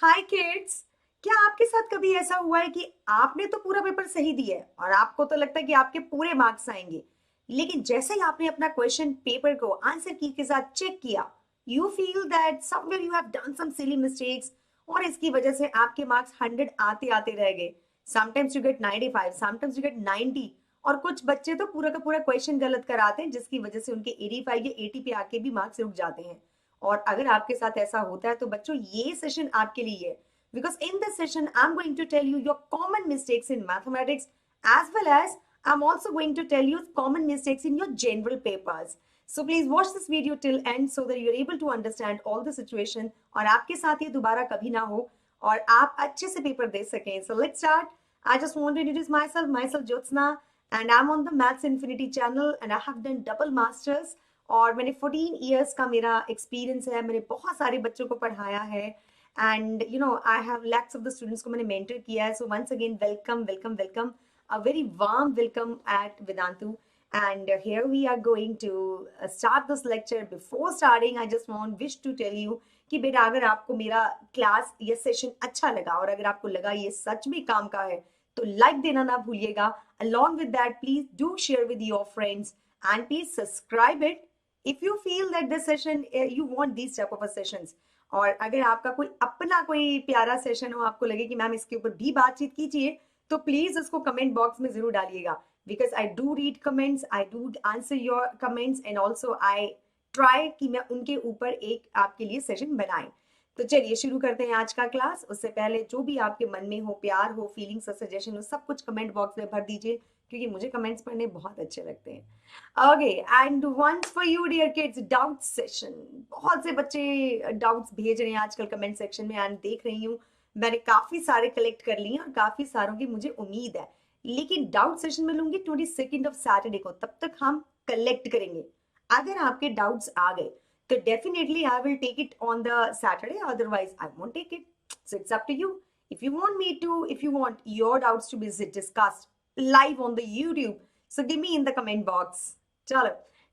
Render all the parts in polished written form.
हाय kids. क्या आपके साथ कभी ऐसा हुआ है कि आपने तो पूरा पेपर सही दिया है और आपको तो लगता है कि आपके पूरे मार्क्स आएंगे, लेकिन जैसे ही आपने अपना क्वेश्चन पेपर को आंसर की के साथ चेक किया, you feel that somewhere you have done some silly mistakes और इसकी वजह से आपके मार्क्स 100 आते आते रह गए। Sometimes you get 95, sometimes you get 90, और कुछ बच्चे तो पूरा का पूरा क्वेश्चन गलत कराते हैं जिसकी वजह से उनके 85 या 80 पे आके भी मार्क्स रुक जाते हैं। और अगर आपके साथ ऐसा होता है तो बच्चों ये सेशन आपके लिए है, because in this session I'm going to tell you your common mistakes in mathematics, as well as I'm also going to tell you common mistakes in your general papers. So please watch this video till end so that you're able to understand all the situation और आपके साथ ये दोबारा कभी ना हो और आप अच्छे से पेपर दे सकें. So let's start. I just want to introduce myself Jyotsna, and I'm on the Maths Infinity channel and I have done double masters. और मैंने 14 ईयर्स का मेरा एक्सपीरियंस है, मैंने बहुत सारे बच्चों को पढ़ाया है and you know I have lakhs of the students को मैंने मेंटर किया है. So once again welcome welcome welcome, a very warm welcome at Vedantu. And here we are going to start this lecture. Before starting, I just want wish to tell you कि बेटा अगर आपको मेरा class या session अच्छा लगा और अगर आपको लगा ये सच में काम का है तो लाइक देना ना भूलिएगा. Along with that, please do share with your friends and please subscribe it if you feel that this session you want these type of sessions. और अगर आपका कोई अपना कोई प्यारा सेशन हो, आपको लगे कि मैम इसके ऊपर भी बातचीत कीजिए, तो प्लीज उसको कमेंट बॉक्स में जरूर डालिएगा. Because I do read comments, I do answer your comments and also I try कि मैं उनके ऊपर एक आपके लिए सेशन बनाए. तो चलिए शुरू करते हैं आज का क्लास. उससे पहले जो भी आपके मन में हो, प्यार हो, फीलिंग्स, सजेशन हो, सब कुछ कमेंट बॉक्स में भर दीजिए क्योंकि मुझे कमेंट्स पढ़ने बहुत अच्छे लगते हैं. Okay, and once for you dear kids, doubt session. बहुत से बच्चे डाउट्स भेज रहे हैं आजकल कमेंट सेक्शन में एंड देख रही हूँ मैंने काफी सारे कलेक्ट कर लिए और काफी सारों की मुझे उम्मीद है, लेकिन डाउट सेशन में लूंगी 22 ऑफ सैटरडे को, तब तक हम कलेक्ट करेंगे. अगर आपके डाउट्स आ गए तो definitely I will take it on the Saturday, otherwise I won't take it. So it's up to you. If you want your doubts to be discussed live on the YouTube, so give me in the comment box. चलो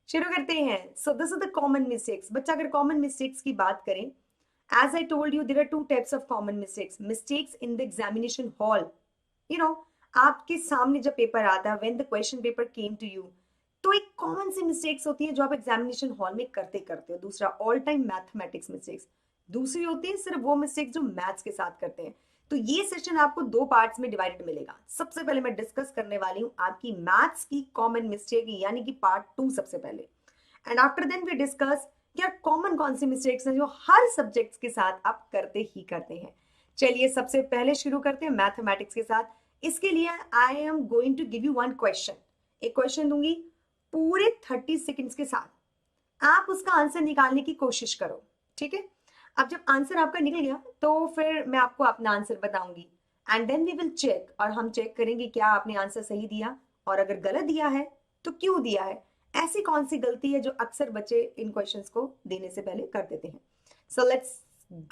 शुरू करते हैं. So this is the common mistakes. बच्चा अगर common mistakes की बात करें, as I told you, there are two types of common mistakes. Mistakes in the examination hall. You know, आपके सामने जब पेपर आता है, when the question paper came to you, तो एक कॉमन सी मिस्टेक्स होती है जो आप एग्जामिनेशन हॉल में करते करते हो. दूसरा ऑल टाइम मैथमेटिक्स मिस्टेक्स. दूसरी होती है सिर्फ वो मिस्टेक्स जो मैथ्स के साथ करते हैं. तो ये सेशन आपको दो पार्ट्स में डिवाइडेड मिलेगा. सबसे पहले मैं डिस्कस करने वाली हूँ आपकी मैथ्स की कॉमन मिस्टेक यानी कि पार्ट 2 सबसे पहले. And after then we discuss क्या कॉमन कौन सी मिस्टेक्स हैं जो हर सब्जेक्ट्स के साथ आप करते ही करते हैं. चलिए सबसे पहले शुरू करते हैं मैथमेटिक्स के साथ. इसके लिए I am going to give you one question. एक क्वेश्चन दूंगी पूरे 30 सेकेंड्स के साथ. आप उसका आंसर निकालने की कोशिश करो, ठीक है. अब जब आंसर आपका निकल गया तो फिर मैं आपको अपना आंसर बताऊंगी and then we will check, और हम चेक करेंगे क्या आपने आंसर सही दिया और अगर गलत दिया है तो क्यों दिया है. ऐसी कौन सी गलती है जो अक्सर बच्चे इन क्वेश्चंस को देने से पहले कर देते हैं. So let's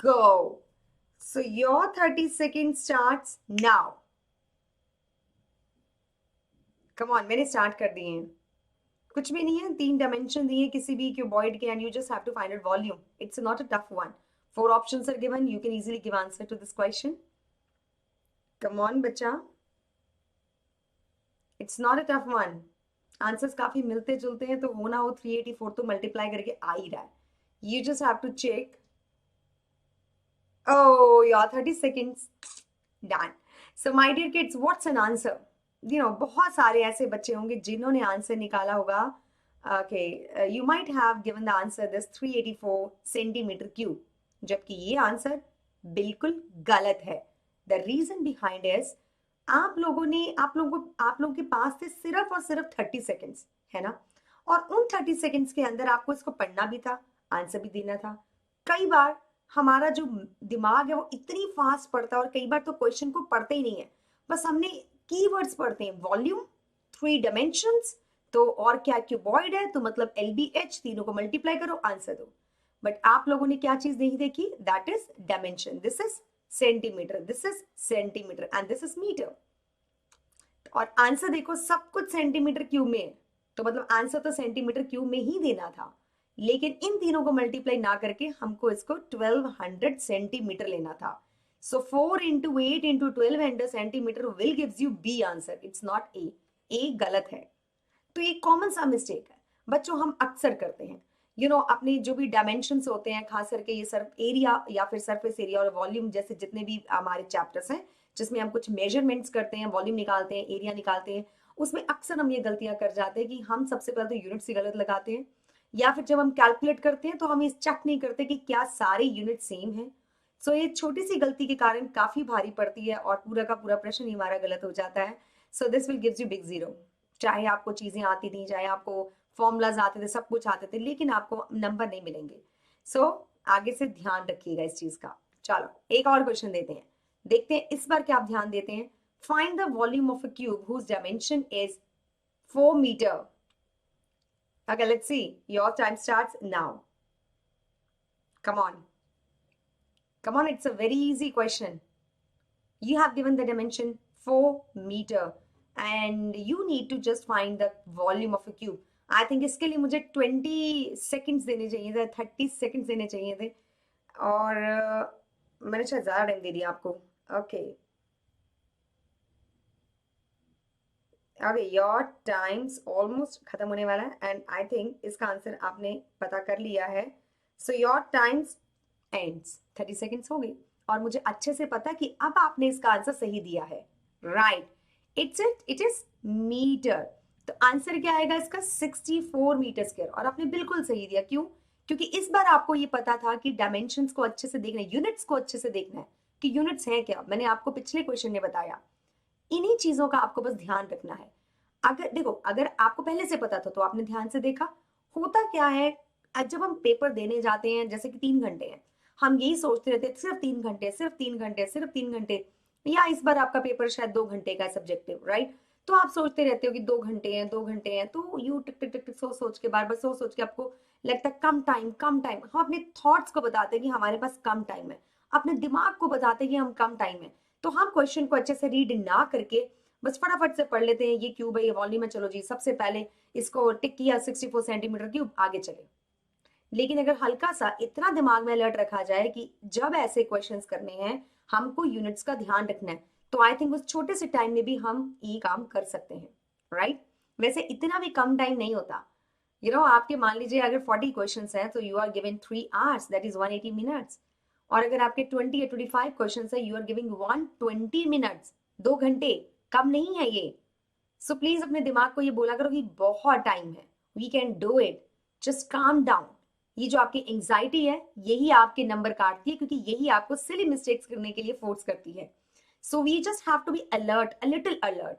go. So your 30 second starts now. Come on, मैंने स्टार्ट कर दिए हैं. कुछ भी नहीं है, 3 डायमेंशन दिए किसी भी क्यूबॉइड के and you just have to find out volume. It's not a tough one. 4 options are given. You can easily give answer to this question. Come on, बच्चा. It's not a tough one. Answers काफी मिलते जुलते हैं, तो होना हो 384 तो multiply करके आ ही रहा है. You just have to check. Oh, your 30 seconds done. So my dear kids, what's an answer? You know, बहुत सारे ऐसे बच्चे होंगे जिन्होंने आंसर निकाला होगा. Okay, you might have given the answer this 384 centimeter cube. जबकि ये आंसर बिल्कुल गलत है. द रीजन बिहाइंड इज आप लोगों के पास थे सिर्फ और सिर्फ 30 सेकेंड्स, है ना. और उन 30 सेकेंड्स के अंदर आपको इसको पढ़ना भी था, आंसर भी देना था. कई बार हमारा जो दिमाग है वो इतनी फास्ट पढ़ता है और कई बार तो क्वेश्चन को पढ़ते ही नहीं है, बस हमने कीवर्ड्स पढ़ते हैं. वॉल्यूम, 3 डायमेंशंस, तो और क्या क्यूबॉइड है तो मतलब LBH, तीनों को मल्टीप्लाई करो, आंसर दो. बट आप लोगों ने क्या चीज नहीं देखी, that is dimension. This is centimetre, this is centimetre and this is metre. और आंसर देखो सब कुछ सेंटीमीटर क्यूब में है, तो मतलब आंसर तो सेंटीमीटर क्यूब में ही देना था. लेकिन इन तीनों को मल्टीप्लाई ना करके हमको इसको 1200 सेंटीमीटर लेना था. So 4 into 8 into 12 and centimeter will gives you B answer. It's not A. A गलत है. तो ये कॉमन सा मिस्टेक है बच्चों, हम अक्सर करते हैं. अपने जो भी डायमेंशंस होते हैं, खास करके ये सर्फ एरिया या फिर सरफेस एरिया और वॉल्यूम जैसे जितने भी हमारे चैप्टर्स हैं जिसमें हम कुछ मेजरमेंट्स करते हैं, वॉल्यूम निकालते हैं, एरिया निकालते हैं, उसमें अक्सर हम ये गलतियां कर जाते हैं कि हम सबसे पहले तो यूनिट्स ही गलत लगाते हैं, या फिर जब हम कैलकुलेट करते हैं तो हम ये चेक नहीं करते कि क्या सारे यूनिट सेम हैं. सो ये छोटी सी गलती के कारण काफी भारी पड़ती है और पूरा का पूरा प्रश्न ही हमारा गलत हो जाता है. So this will gives you big zero. चाहे आपको चीजें आती थी, चाहे आपको फॉर्मूलाज आते थे, सब कुछ आते थे, लेकिन आपको नंबर नहीं मिलेंगे. सो आगे से ध्यान रखिएगा इस चीज का. चलो एक और क्वेश्चन देते हैं, देखते हैं इस बार क्या आप ध्यान देते हैं. Find the volume of a cube whose dimension is 4 metre. Okay, let's see. Your time starts now. Come on. Come on, it's a very easy question. You have given the dimension 4 meter and you need to just find the volume of a cube. I think इसके लिए मुझे 20 seconds देने चाहिए थे, 30 seconds देने चाहिए थे, और मैंने शायद ज़्यादा टाइम दे दिया आपको. Okay. Okay, your time's almost खत्म होने वाला है and I think इसका आंसर आपने पता कर लिया है. So your time's ends. 30 seconds हो गई और मुझे अच्छे से पता कि अब आपने इसका आंसर सही दिया है. Right. It is metre. तो आंसर क्या आएगा इसका 64 मीटर स्क्वायर, और आपने बिल्कुल सही दिया. क्यों? क्योंकि इस बार आपको ये पता था कि डायमेंशंस को अच्छे से देखना है, यूनिट्स को अच्छे से देखना है कि यूनिट्स हैं क्या. मैंने आपको पिछले क्वेश्चन में बताया. इन्हीं चीजों का आपको बस ध्यान रखना है. अगर देखो, अगर आपको पहले से पता था तो आपने ध्यान से देखा. होता क्या है, आज जब हम पेपर देने जाते हैं, जैसे कि 3 घंटे हैं, हम यही सोचते रहते हैं सिर्फ 3 घंटे, सिर्फ 3 घंटे, सिर्फ 3 घंटे, या इस बार आपका पेपर शायद 2 घंटे का है सब्जेक्टिव, राइट. तो आप सोचते रहते हो कि 2 घंटे हैं, 2 घंटे हैं, तो यू टिक टिक टिक टिक सोच सोच के, बार बार सोच सोच के आपको लगता है कम टाइम, कम टाइम. हम अपने थॉट्स को बताते हैं कि हमारे पास कम टाइम है, अपने दिमाग को बताते हैं कि हम कम टाइम है. तो हम क्वेश्चन को अच्छे से रीड ना करके बस फटाफट से पढ़ लेते हैं, ये क्यूब है, ये वॉल्यूम है, चलो जी सबसे पहले इसको टिक किया, 64 सेंटीमीटर क्यूब, आगे चले. लेकिन अगर हल्का सा इतना दिमाग में अलर्ट रखा जाए कि जब ऐसे क्वेश्चंस करने हैं हमको यूनिट्स का ध्यान रखना है, तो आई थिंक उस छोटे से टाइम में भी हम ये काम कर सकते हैं, राइट. वैसे इतना भी कम टाइम नहीं होता. आपके मान लीजिए अगर 40 क्वेश्चंस हैं तो you are given 3 hours, that is 180 minutes. और अगर आपके 20 या 25 क्वेश्चंस है, यू आर गिविंग 120 मिनट्स, 2 घंटे. कम नहीं है ये. सो प्लीज अपने दिमाग को ये बोला करो कि बहुत टाइम है, we can do it, just calm down. ये जो आपकी एंजाइटी है यही आपके नंबर काटती है, क्योंकि यही आपको सिली मिस्टेक्स करने के लिए फोर्स करती है. So we just have to be alert, a little alert,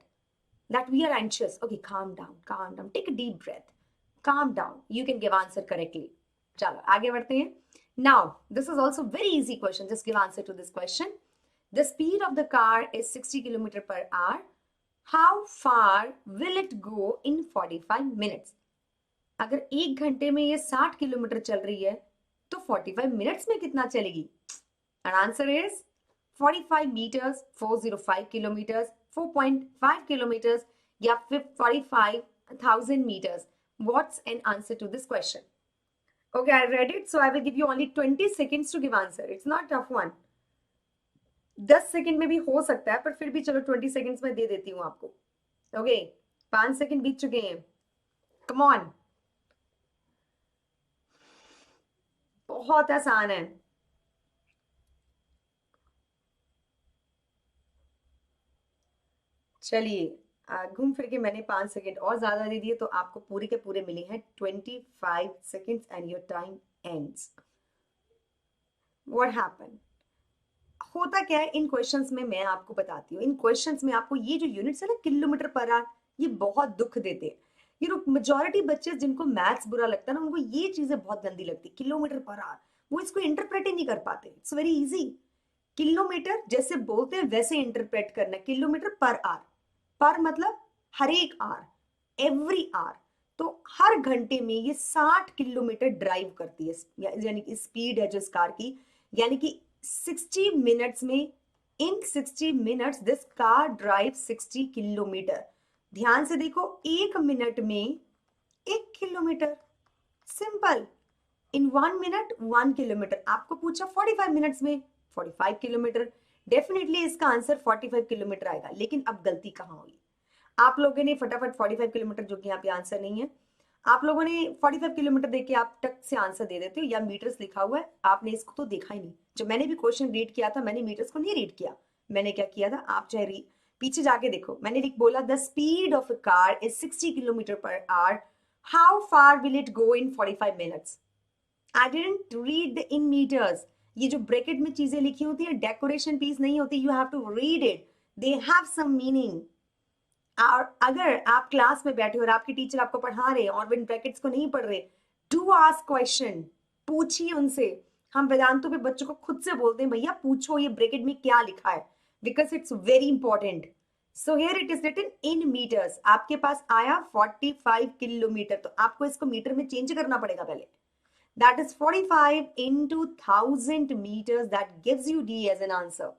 that we are anxious. Okay, calm down, take a deep breath, calm down, you can give answer correctly. चलो आगे बढ़ते हैं. Now this is also very easy question, just give answer to this question. The speed of the car is 60 km per hour. How far will it go in 45 minutes? अगर 1 घंटे में ये 60 kilometre चल रही है तो 45 मिनट्स में कितना चलेगी? And answer is 45 meters, 405 kilometers, 4.5 kilometers या 45,000 meters. What's an answer to this question? Okay, I read it, so I will give you only 20 seconds to give answer. It's not a tough one. 10 second में भी हो सकता है, पर फिर भी चलो 20 सेकंड्स में दे देती हूँ आपको. ओके, 5 सेकंड बीत चुके हैं. कम ऑन, बहुत आसान है. चलिए, घूम फिर के मैंने 5 सेकंड और ज्यादा दे दिए, तो आपको पूरे के पूरे मिले हैं 25 seconds and your time ends. What happened? होता क्या है इन क्वेश्चंस में, मैं आपको बताती हूँ. इन क्वेश्चंस में आपको ये जो यूनिट्स है ना, किलोमीटर पर आवर, ये बहुत दुख देते हैं. मेजॉरिटी बच्चे जिनको मैथ्स बुरा लगता है ना, उनको ये चीजें बहुत गंदी लगती है, किलोमीटर पर आवर. वो इसको इंटरप्रेट ही नहीं कर पाते. It's very easy. किलोमीटर जैसे बोलते हैं वैसे इंटरप्रेट करना है. किलोमीटर पर आवर, पर मतलब हर एक आवर, एवरी आवर. तो हर घंटे में ये 60 किलोमीटर ड्राइव करती है, यानी कि स्पीड है जो इस कार की, यानी कि 60 मिनट्स में, इन 60 minutes this car drive 60 kilometre. ध्यान से देखो, 1 मिनट में 1 किलोमीटर, सिंपल. इन 1 मिनट 1 किलोमीटर. आपको पूछा 45 मिनट्स में 45 किलोमीटर. डेफिनेटली इसका आंसर 45 किलोमीटर आएगा, लेकिन अब गलती कहाँ हुई? आप लोगों ने फटाफट 45 किलोमीटर, जो कि यहाँ पे आंसर नहीं है, आप लोगों ने 45 किलोमीटर देख के आप टक से आंसर दे देते हो, या मीटर्स लिखा हुआ है, आपने इसको तो देखा ही नहीं। जब मैंने भी क्वेश्चन रीड किया था, मैंने मीटर्स को नहीं रीड किया। मैंने क्या किया था, आप चाहे पीछे जाके देखो, मैंने बोला the speed of a car is 60 kilometre per hour, how far will it go in 45 minutes? I didn't read the in metres. ये जो ब्रैकेट में चीजें लिखी होती है डेकोरेशन पीस नहीं होती, you have to read it, they have some meaning. और अगर आप क्लास में बैठे हो और आपके टीचर आपको पढ़ा रहे हैं और इन ब्रैकेट्स को नहीं पढ़ रहे, डू आस्क क्वेश्चन, पूछिए उनसे। हम वेदांतों पे बच्चों को खुद से बोलते हैं, भैया पूछो ये ब्रैकेट में क्या लिखा है, because it's very important. So here it is written in metres, आपके पास आया 45 किलोमीटर, तो आपको इसको मीटर में चेंज करना पड़ेगा पहले। That is 45 into 1000 meters, that gives you D as an answer.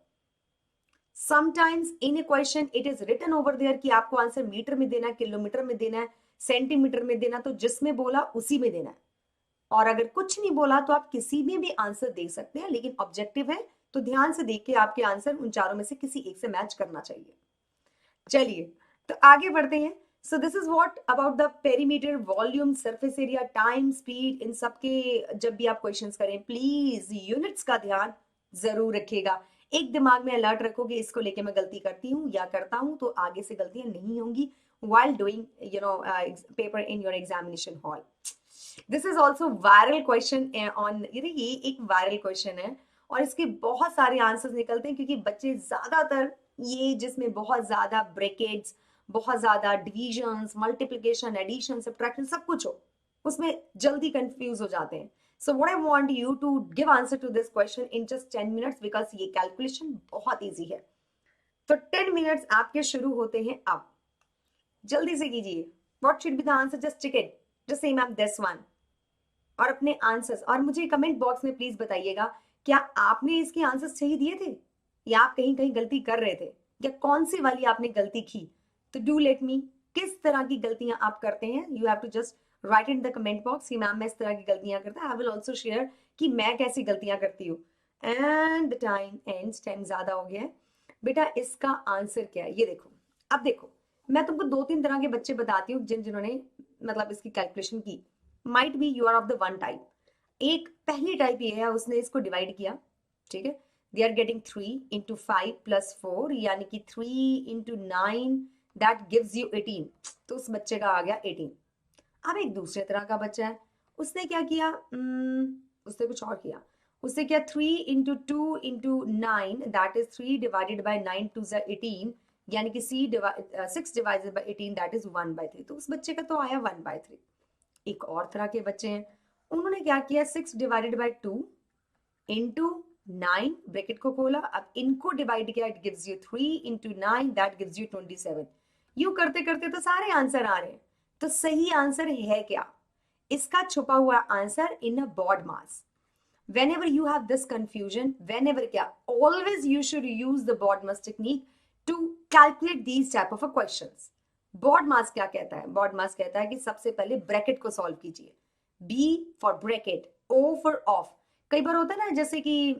Sometimes in a question it is written over there कि आपको आंसर मीटर में देना है, किलोमीटर में देना है, सेंटीमीटर में देना, तो जिसमें बोला उसी में देना है। और अगर कुछ नहीं बोला तो आप किसी में भी आंसर दे सकते हैं, लेकिन ऑब्जेक्टिव है तो ध्यान से देख के आपके आंसर उन चारों में से किसी एक से मैच करना चाहिए। चलिए तो आगे बढ़ते हैं। So this is what about the perimeter, volume, surface area, time, speed, इन सबके जब भी आप क्वेश्चंस करें प्लीज यूनिट्स का ध्यान जरूर रखिएगा। एक दिमाग में अलर्ट रखोगे इसको लेके मैं गलती करती हूँ या करता हूँ तो आगे से गलतियां नहीं होंगी while doing paper in your examination hall. This is also viral question on, ये एक वायरल क्वेश्चन है और इसके बहुत सारे आंसर्स निकलते हैं, क्योंकि बच्चे ज्यादातर ये जिसमें बहुत ज्यादा ब्रैकेट्स, बहुत ज्यादा डिविजन्स, मल्टीप्लिकेशन, एडिशन, सब्ट्रैक्शन सब कुछ हो, उसमें जल्दी कंफ्यूज हो जाते हैं। So what I want you to give answer to this question in just 10 minutes, because ये कैलकुलेशन बहुत इजी है। तो 10 मिनट्स आपके शुरू होते हैं अब, जल्दी से कीजिए। What should be the answer? Just tick it, just say ma'am this one, और अपने आंसर्स, और मुझे कमेंट बॉक्स में प्लीज बताइएगा क्या आपने इसके आंसर्स सही दिए थे या आप कहीं कहीं गलती कर रहे थे, या कौन सी वाली आपने गलती की। तो डू लेट मी, किस तरह की गलतियां आप करते हैं, you have to just write in the comment box कि मैम मैं इस तरह की गलतियां करता हूं। आई विल ऑल्सो शेयर कि मैं कैसी गलतियां करती हूँ। एंड टाइम एंड्स, टाइम ज्यादा हो गया है बेटा। इसका आंसर क्या है ये देखो। अब देखो मैं तुमको 2-3 तरह के बच्चे बताती हूँ जिन्होंने मतलब इसकी कैलकुलेशन की। Might be you are of the one type. एक पहली टाइप ये है, उसने इसको डिवाइड किया, ठीक है। They are getting 3 into 5 plus 4, यानी कि 3 into 9 दैट गिव्स यू 18, तो उस बच्चे का आ गया 18। अब एक दूसरे तरह का बच्चा है, उसने क्या किया, उसने कुछ और किया। उसने क्या 3 into 2 into 9, that is 3 divided by 9 to the 18, यानी कि 6 divided by 18 दैट इज 1/3, तो उस बच्चे का तो आया 1/3। एक और तरह के बच्चे हैं, उन्होंने क्या किया 6 divided by 2 into 9, ब्रैकेट को खोला, अब इनको डिवाइड किया, it gives you 3 into 9 that gives you 27। You करते करते तो सारे आंसर आ रहे हैं। तो सही आंसर है क्या, इसका छुपा हुआ answer in a BODMAS. whenever you have this confusion, whenever क्या, always you should use the BODMAS technique to calculate these type of questions. BODMAS क्या कहता है, BODMAS कहता है कि सबसे पहले ब्रैकेट को सॉल्व कीजिए। B for bracket, O for off। कई बार होता है ना जैसे कि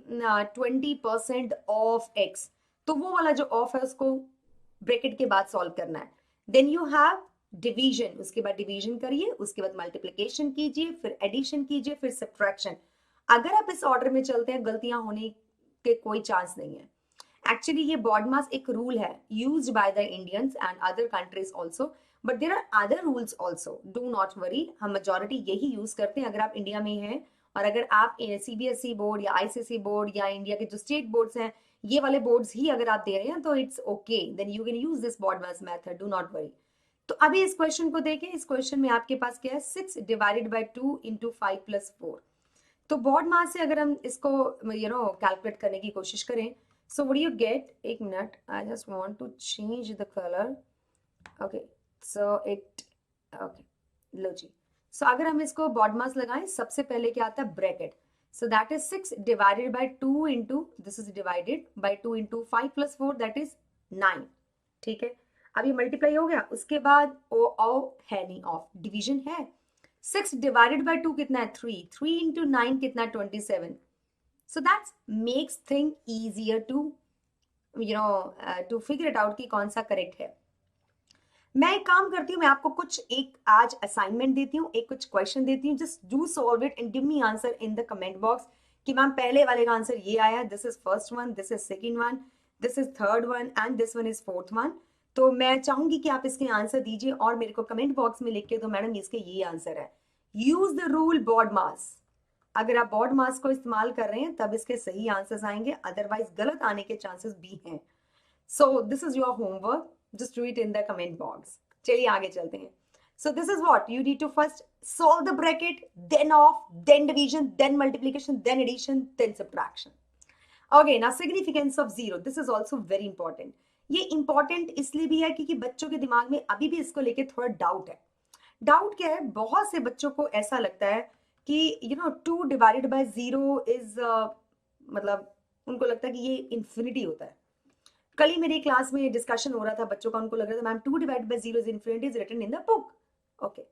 20% ऑफ x, तो वो वाला जो ऑफ है उसको ब्रैकेट के बाद सॉल्व करना है। देन यू हैव डिवीजन, उसके बाद डिवीजन करिए, उसके बाद मल्टीप्लिकेशन कीजिए, फिर एडिशन कीजिए, फिर सब्ट्रैक्शन। अगर आप इस ऑर्डर में चलते हैं गलतियां होने के कोई चांस नहीं है। एक्चुअली ये BODMAS एक रूल है used by the Indians and other countries also, but there are other rules also, do not worry. हम मेजॉरिटी यही यूज करते हैं अगर आप इंडिया में हैं, और अगर आप CBSE बोर्ड या ICSE बोर्ड या इंडिया के जो स्टेट बोर्ड्स हैं ये वाले बोर्ड्स ही अगर आप दे रहे हैं तो it's okay, then you can use this BODMAS method, do not worry. तो अभी इस क्वेश्चन को देखें, इस क्वेश्चन में आपके पास क्या है 6 divided by 2 into 5 plus 4। तो BODMAS से अगर हम इसको कैलकुलेट करने की कोशिश करें, सो व्हाट यू गेट, एक minute, I just want to change the colour, okay so it, okay लो जी। सो अगर हम इसको BODMAS लगाएं, सबसे पहले क्या आता है bracket, so that is 6 divided by 2 into, this is divided by 2 into 5 plus 4 that is 9, ठीक है। अब ये मल्टीप्लाई हो गया, उसके बाद ओ है नहीं, ऑफ डिवीजन है। 6 divided by 2 कितना है 3, 3 into 9 कितना 27। So that makes thing easier to to figure it out कि कौन सा करेक्ट है। मैं एक काम करती हूँ, मैं आपको कुछ एक आज असाइनमेंट देती हूँ, एक कुछ क्वेश्चन देती हूँ, just do solve it and give me answer in the comment box कि मैम पहले वाले का आंसर ये आया, this is first one, this is second one, this is third one and this one is fourth one. तो मैं चाहूंगी कि आप इसके आंसर दीजिए और मेरे को कमेंट बॉक्स में लिख के दो मैडम इसके ये आंसर है। यूज द रूल बॉड मास। अगर आप बॉड मास को इस्तेमाल कर रहे हैं तब इसके सही आंसर्स आएंगे, अदरवाइज गलत आने के चांसेस भी हैं। So this is your homework, just do it in the comment box। चलिए आगे चलते हैं। So this is what you need to first solve the bracket, then off, then division, then multiplication, then addition, then subtraction। Okay, now significance of zero, this is also very important। ये important इसलिए भी है क्योंकि बच्चों के दिमाग में अभी भी इसको लेके थोड़ा डाउट है। डाउट क्या है, बहुत से बच्चों को ऐसा लगता है कि 2 डिवाइडेड बाय 0 इज मतलब उनको लगता है कि ये इंफिनिटी होता है। कल ही मेरी क्लास में डिस्कशन हो रहा था बच्चों का, उनको लग रहा था ma'am 2 divide by 0 is infinity is written in the book. Okay,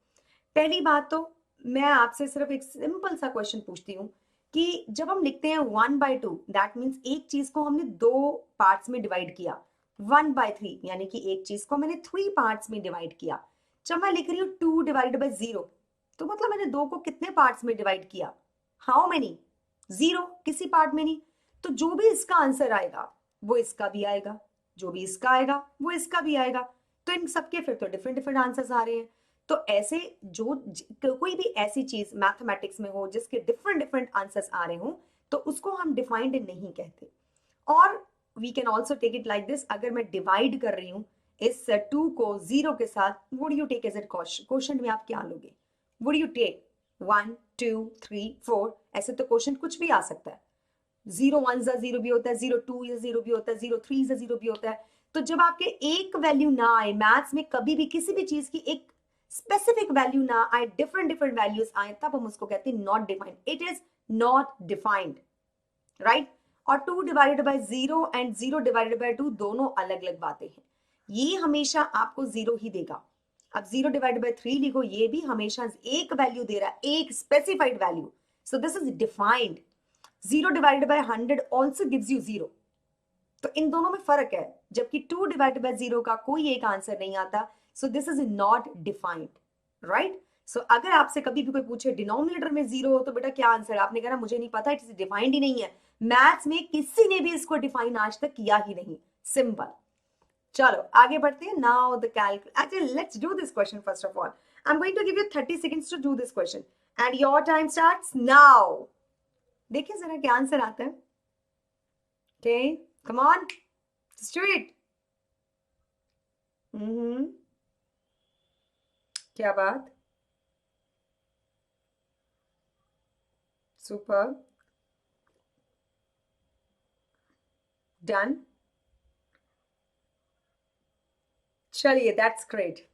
पहली बात तो मैं आपसे सिर्फ एक सिंपल सा क्वेश्चन पूछती हूँ कि जब हम लिखते हैं 1/2 दैट मीन्स एक चीज को हमने 2 पार्ट्स में डिवाइड किया। 1/3 यानी कि एक चीज को मैंने 3 पार्ट्स में डिवाइड किया। जब मैं लिख रही हूँ 2 डिवाइड बाय 0 तो मतलब मैंने 2 को कितने पार्ट्स में डिवाइड किया? How many? 0, किसी पार्ट में नहीं। तो जो भी इसका आंसर आएगा वो इसका भी आएगा, जो भी इसका आएगा वो इसका भी आएगा। तो इन सबके फिर तो डिफरेंट डिफरेंट आंसर्स आ रहे हैं। तो ऐसे कोई भी ऐसी चीज मैथमेटिक्स में हो जिसके डिफरेंट डिफरेंट आंसर्स आ रहे हो तो उसको हम डिफाइंड नहीं कहते। और we can also take it like this, अगर मैं डिवाइड कर रही हूँ इस 2 को 0 के साथ, would you take as it question में आप क्या लोगे? Would you take 1 2 3 4? ऐसे तो क्वेश्चन कुछ भी आ सकता है। 0 1 0 भी होता है, 0 2 0 भी होता है, 0 3 0 भी होता है। तो जब आपके एक वैल्यू ना आए मैथ्स में, कभी भी किसी भी चीज की एक स्पेसिफिक वैल्यू ना आए, डिफरेंट डिफरेंट वैल्यूज आए, तब हम उसको कहते हैं not defined. It is not defined, right. और 2 divided by 0 and 0 divided by 2 दोनों अलग अलग बातें हैं। ये हमेशा आपको 0 ही देगा। अब 0 डिवाइडेड बाय 3 लिखो, ये भी हमेशा एक वैल्यू दे रहा है, एक specified value. So this is defined. 0 divided by 100 also gives you 0। तो इन दोनों में फर्क है, जबकि 2 डिवाइडेड बाय 0 का कोई एक आंसर नहीं आता। So this is not defined, right. So अगर आपसे कभी भी कोई पूछे डिनोमिनेटर में 0 हो तो बेटा क्या आंसर है, आपने कहा मुझे नहीं पता, इट इज डिफाइंड ही नहीं है। मैथ्स में किसी ने भी इसको डिफाइन आज तक किया ही नहीं। सिंपल। चलो आगे बढ़ते हैं। Now the actually let's do this question first of all. I am going to give you 30 seconds to do this question and your time starts now. देखिए जरा क्या आंसर आता है। Okay, come on, just do it. क्या बात, super, done. चलिए that's great.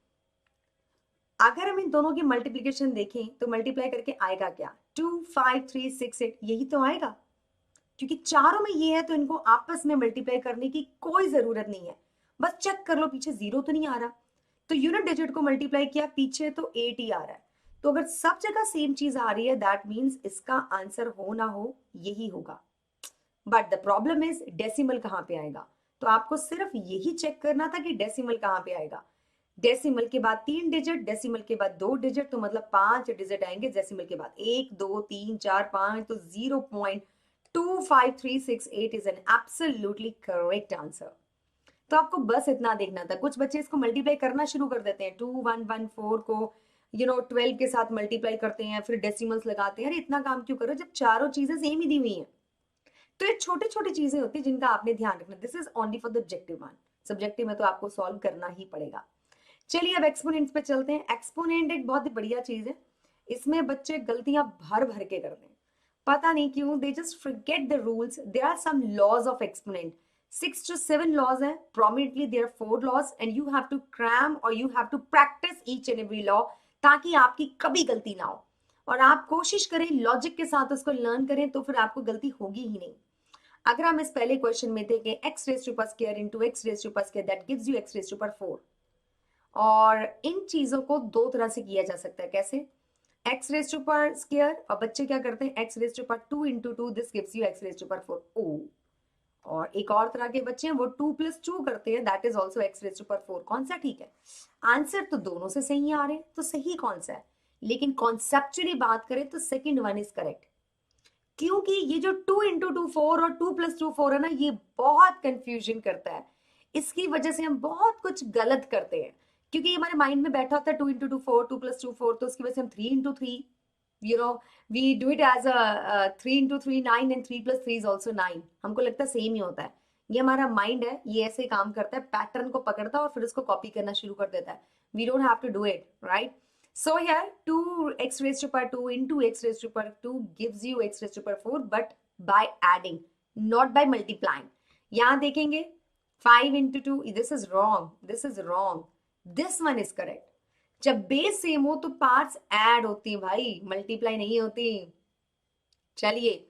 अगर हम इन दोनों की मल्टीप्लीकेशन देखें तो मल्टीप्लाई करके आएगा क्या? 2 5 3 6 8, यही तो आएगा। क्योंकि चारों में ये है तो इनको आपस में मल्टीप्लाई करने की कोई जरूरत नहीं है। बस चेक कर लो पीछे 0 तो नहीं आ रहा। तो यूनिट डिजिट को मल्टीप्लाई किया, पीछे तो 8 ही आ रहा है। तो अगर सब जगह सेम चीज आ रही है दैट मीन्स इसका आंसर हो ना हो यही होगा। But the problem is decimal कहाँ पे आएगा। तो आपको सिर्फ यही चेक करना था कि डेसिमल कहाँ पे आएगा। डेसिमल के बाद 3 डिजिट, डेसिमल के बाद 2 डिजिट, तो मतलब 5 डिजिट आएंगे डेसिमल के बाद। 1 2 3 4 5, तो 0.25368 is an absolutely correct answer. तो आपको बस इतना देखना था। कुछ बच्चे इसको मल्टीप्लाई करना शुरू कर देते हैं, 2114 को 12 के साथ मल्टीप्लाई करते हैं, फिर डेसिमल्स लगाते हैं। अरे इतना काम क्यों करो जब चारों चीजें सेम ही दी हुई हैं। तो ये छोटी छोटी चीजें होती है जिनका आपने ध्यान रखना। This is only for the objective one. Subjective में तो आपको सॉल्व करना ही पड़ेगा। चलिए अब एक्सपोनेंट्स पे चलते हैं। एक्सपोनेंट एक बहुत ही बढ़िया चीज है, इसमें बच्चे गलतियां भर भर के करते हैं, पता नहीं क्यों। They just forget the rules. There are some laws of exponent, 6 to 7 laws हैं। Prominently there are 4 laws and you have to cram और you have to practice each and every law ताकि आपकी कभी गलती ना हो। और आप कोशिश करें लॉजिक के साथ उसको लर्न करें तो फिर आपको गलती होगी ही नहीं। अगर हम इस पहले क्वेश्चन में थे कि x raise to power square into x raise to power square that gives you x raise to power 4। और इन चीजों को दो तरह से किया जा सकता है। कैसे? x raise to power square, और बच्चे क्या करते हैं x raise to power 2 into 2 this gives you x raise to power 4। ओ और एक और तरह के बच्चे हैं वो 2 + 2 करते हैं, दैट इज ऑल्सो x⁴ कौन सा ठीक है? आंसर तो दोनों से सही आ रहे हैं, तो सही कौन सा है? लेकिन कॉन्सेप्चुअली बात करें तो सेकंड वन इज करेक्ट, क्योंकि ये जो 2 × 2 4 और 2 + 2 4 है ना, ये बहुत कंफ्यूजन करता है। इसकी वजह से हम बहुत कुछ गलत करते हैं, क्योंकि ये हमारे माइंड में बैठा होता है 2 × 2 4 2 + 2 4, तो उसकी वजह से हम 3 × 3, you know, we do it as a 3 × 3 9 and 3 + 3 is also 9, हमको लगता है सेम ही होता है। ये हमारा माइंड है, ये ऐसे काम करता है, पैटर्न को पकड़ता है और फिर उसको कॉपी करना शुरू कर देता है। We don't have to do it, right? So here 2x⁴ into x⁴ gives you x⁴ but by adding, not by multiplying. यहाँ देखेंगे 5 × 2, this is wrong, this is wrong, this one is correct. जब base same हो तो parts add होती हैं भाई, multiply नहीं होती। चलिए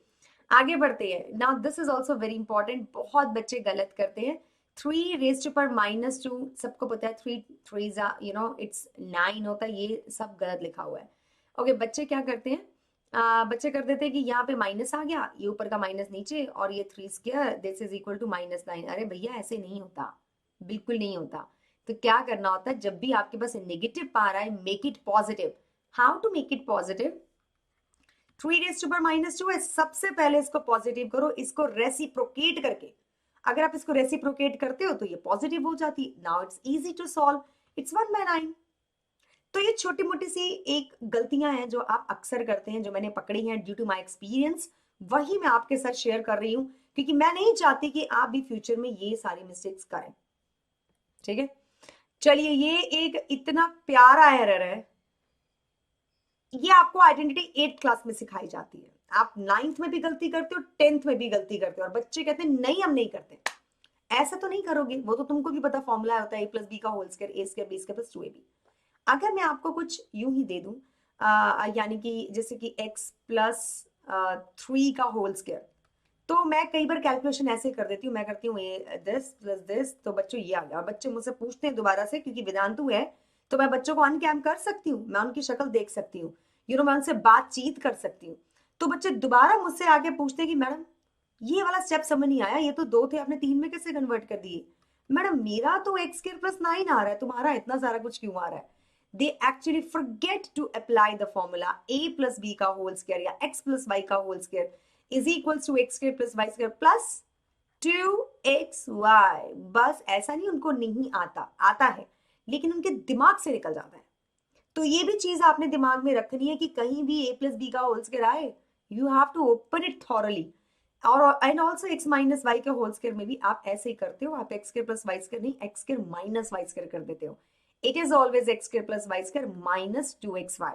आगे बढ़ते हैं। Now this is also very important, बहुत बच्चे गलत करते हैं। 3⁻², सबको पता है 3 3s इट्स 9 होता है, ये सब गलत लिखा हुआ है। ओके, बच्चे क्या करते हैं? बच्चे कर देते हैं कि यहाँ पे माइनस आ गया, ये ऊपर का माइनस नीचे, और ये 3² दिस इज इक्वल टू -9। अरे भैया ऐसे नहीं होता, बिल्कुल नहीं होता। तो क्या करना होता है, जब भी आपके पास नेगेटिव पावर आए, make it positive. How to make it positive? 3⁻² है, सबसे पहले इसको पॉजिटिव करो, इसको रेसिप्रोकेट करके। अगर आप इसको रेसिप्रोकेट करते हो तो ये पॉजिटिव हो जाती है। Now it's easy to solve, it's 1/9। तो ये छोटी मोटी सी एक गलतियां हैं जो आप अक्सर करते हैं, जो मैंने पकड़ी हैं ड्यू टू माई एक्सपीरियंस, वही मैं आपके साथ शेयर कर रही हूं, क्योंकि मैं नहीं चाहती कि आप भी फ्यूचर में ये सारी मिस्टेक्स करें। ठीक है, चलिए, ये एक इतना प्यारा एरर है, ये आपको आइडेंटिटी 8th क्लास में सिखाई जाती है। आप 9th में भी गलती करते हो, 10th में भी गलती करते हो, और बच्चे कहते हैं नहीं हम नहीं करते। ऐसा तो नहीं करोगे, वो तो तुमको भी पता, फॉर्मूला होता है a+b का whole square, a² b² + 2ab। अगर मैं आपको कुछ यूं ही दे दूं, यानी कि जैसे कि x + 3 का होल स्क्वायर, तो मैं कई बार कैलकुलेशन ऐसे कर देती हूँ, मैं करती हूँ दिस + दिस, तो बच्चों ये आ गया। बच्चे मुझसे पूछते हैं दोबारा से, क्योंकि वेदांतु है तो मैं बच्चों को अनकैम कर सकती हूँ, मैं उनकी शक्ल देख सकती हूँ, मैं उनसे बातचीत कर सकती हूँ। तो बच्चे दोबारा मुझसे आके पूछते हैं कि मैडम ये वाला स्टेप समझ नहीं आया, ये तो 2 थे, आपने 3 में कैसे कन्वर्ट कर दिए? मैडम मेरा तो x² + 9 आ रहा है, तुम्हारा इतना सारा कुछ क्यों आ रहा है? They actually forget to apply the formula a + b का होल स्क्वायर या x + y का whole square is equal to x² + y² + 2xy। बस ऐसा नहीं, उनको नहीं आता, आता है लेकिन उनके दिमाग से निकल जाता है। तो ये भी चीज आपने दिमाग में रखनी है कि कहीं भी a + b का होल स्क्वायर आए, you have to open it thoroughly. और एंड ऑल्सो x - y के होल स्क्वायर में भी आप ऐसे ही करते हो, आप x² + y² नहीं, x² - y² कर देते हो। It is always x² + y² - 2xy।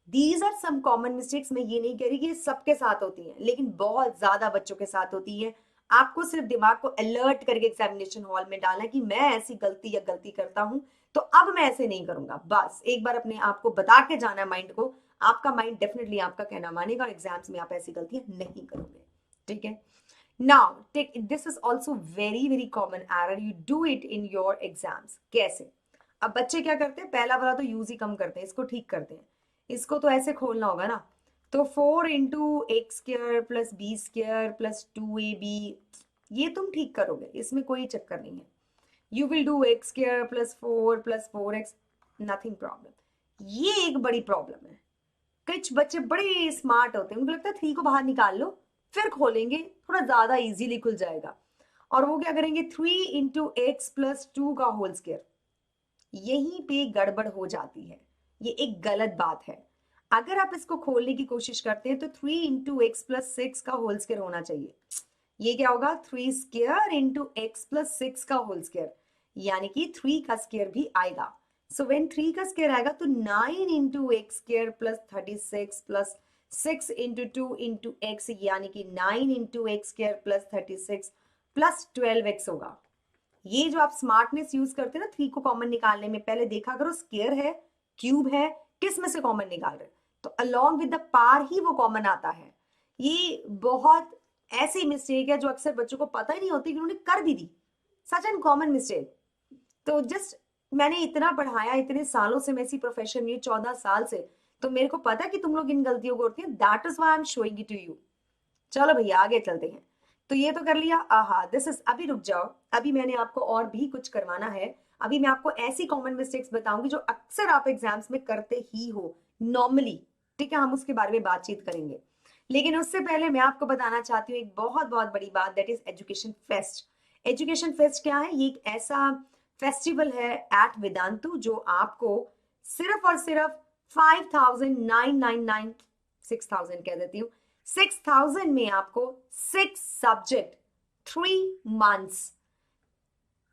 These are some common mistakes. मैं ये नहीं कह रही कि ये सबके साथ होती हैं, लेकिन बहुत ज्यादा बच्चों के साथ होती है। आपको सिर्फ दिमाग को अलर्ट करके एग्जामिनेशन हॉल में डालना कि मैं ऐसी गलती या गलती करता हूं, तो अब मैं ऐसे नहीं करूंगा। बस एक बार अपने आप को बता के जाना है माइंड को, आपका माइंड डेफिनेटली आपका कहना मानेगा और एग्जाम्स में आप ऐसी गलतियां नहीं करोगे। ठीक है, now take this is also very very common error, you do it in your exams. कैसे? अब बच्चे क्या करते हैं, पहला वाला तो यूज ही कम करते हैं, इसको ठीक करते हैं। इसको तो ऐसे खोलना होगा ना, तो 4 × x² + b² + 2ab, ये तुम ठीक करोगे, इसमें कोई चक्कर नहीं है। You will do x² + 4 + 4x, nothing problem. ये एक बड़ी प्रॉब्लम है, कुछ बच्चे बड़े स्मार्ट होते हैं, उनको लगता है 3 को बाहर निकाल लो फिर खोलेंगे, थोड़ा ज्यादा इजीली खुल जाएगा। और वो क्या करेंगे, 3 × x + 2 का होल स्क्वायर, यहीं पे गड़बड़ हो जाती है, ये एक गलत बात है। अगर आप इसको खोलने की कोशिश करते हैं तो 3 × x + 6 का होल स्क्वायर होना चाहिए। ये क्या होगा, 3² × x + 6 का होल स्क्वायर, यानी कि 3 का स्क्वायर भी आएगा। सो व्हेन 3 का स्क्वायर आएगा तो 9 × x² + 36 + 6 × 2 × x, यानी कि 9 × x² + 36 + 12x होगा। ये जो आप स्मार्टनेस यूज करते हैं ना 3 को कॉमन निकालने में, पहले देखा करो स्क्वायर है, क्यूब है, किस में से कॉमन निकाल रहे, तो अलोंग विद द पार ही वो कॉमन आता है। ये बहुत ऐसी मिस्टेक है जो अक्सर बच्चों को पता ही नहीं होती कि उन्होंने कर भी दी, सच एंड कॉमन मिस्टेक। तो जस्ट मैंने इतना पढ़ाया, इतने सालों से मैं इसी प्रोफेशन में, 14 साल से, तो मेरे को पता है कि तुम लोग इन गलतियों को करती हैं, that is why I am showing it to you. चलो भैया आगे चलते हैं। तो ये तो कर लिया। आहा, दिस इज, अभी रुक जाओ, अभी मैंने आपको और भी कुछ करवाना है। अभी मैं आपको ऐसी कॉमन मिस्टेक्स बताऊंगी जो अक्सर आप एग्जाम्स में करते ही हो नॉर्मली। ठीक है, हम उसके बारे में बातचीत करेंगे, लेकिन उससे पहले मैं आपको बताना चाहती हूँ एक बहुत बहुत बड़ी बात, that is education fest. Education fest क्या है? ये एक ऐसा फेस्टिवल है एट वेदांतु जो आपको सिर्फ और सिर्फ 5,999, 6,000 कह देती हूँ, 6,000 में आपको 6 subject, 3 months,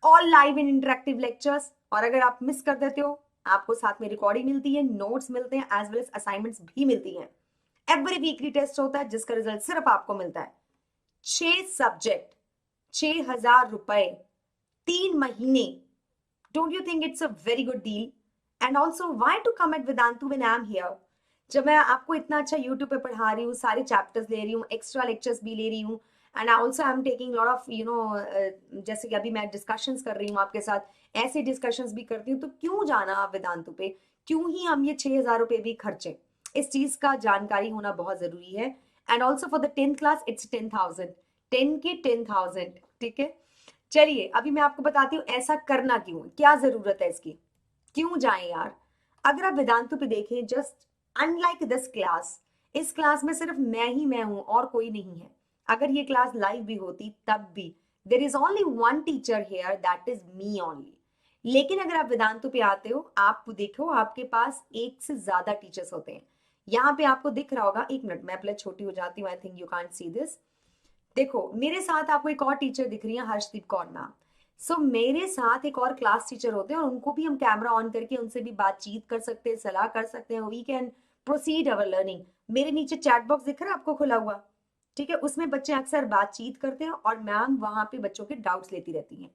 all live in interactive lectures. और अगर आप मिस कर देते हो, आपको साथ में रिकॉर्डिंग मिलती है, नोट्स मिलते हैं, एज वेल एज असाइनमेंट्स भी मिलती हैं। एवरी वीकली टेस्ट होता है जिसका रिजल्ट सिर्फ आपको मिलता है। 6 सब्जेक्ट, 6,000 रुपए, 3 महीने। Don't you think it's a very good deal? And also why to come at Vedantu when I am here? जब मैं आपको इतना अच्छा यूट्यूब पे पढ़ा रही हूँ, सारे चैप्टर्स ले रही हूँ, एक्स्ट्रा लेक्चर्स भी ले रही हूँ, and also I am taking lot of जैसे कि अभी मैं डिस्कशंस कर रही हूँ आपके साथ, ऐसे डिस्कशंस भी करती हूँ, तो क्यों जाना आप वेदांतु पे? क्यों ही हम ये 6,000 रुपए भी खर्चे? इस चीज का जानकारी होना बहुत जरूरी है। And also for the 10th class it's 10,000, 10 के 10,000। ठीक है, चलिए अभी मैं आपको बताती हूँ ऐसा करना क्यों, क्या जरूरत है इसकी, क्यों जाएं यार। अगर आप वेदांतु पे देखें, जस्ट अनलाइक दिस क्लास, इस क्लास में सिर्फ मैं हूं और कोई नहीं है। अगर ये क्लास लाइव भी होती तब भी there is only one teacher here, that is me only. लेकिन अगर आप वेदांतु पे आते हो, आप देखो आपके पास एक से ज्यादा टीचर्स होते हैं। यहाँ पे आपको दिख रहा होगा, एक मिनट मैं पहले छोटी हो जाती हूँ, I think you can't see this. देखो मेरे साथ आपको एक और टीचर दिख रही है, हर्षदीप कौर मैम। सो मेरे साथ एक और क्लास टीचर होते हैं और उनको भी हम कैमरा ऑन करके उनसे भी बातचीत कर सकते हैं, सलाह कर सकते हैं, we can proceed our learning. मेरे नीचे चैट बॉक्स दिख रहा है आपको खुला हुआ? ठीक है, उसमें बच्चे अक्सर बातचीत करते हैं और मैम वहां पे बच्चों के डाउट्स लेती रहती हैं,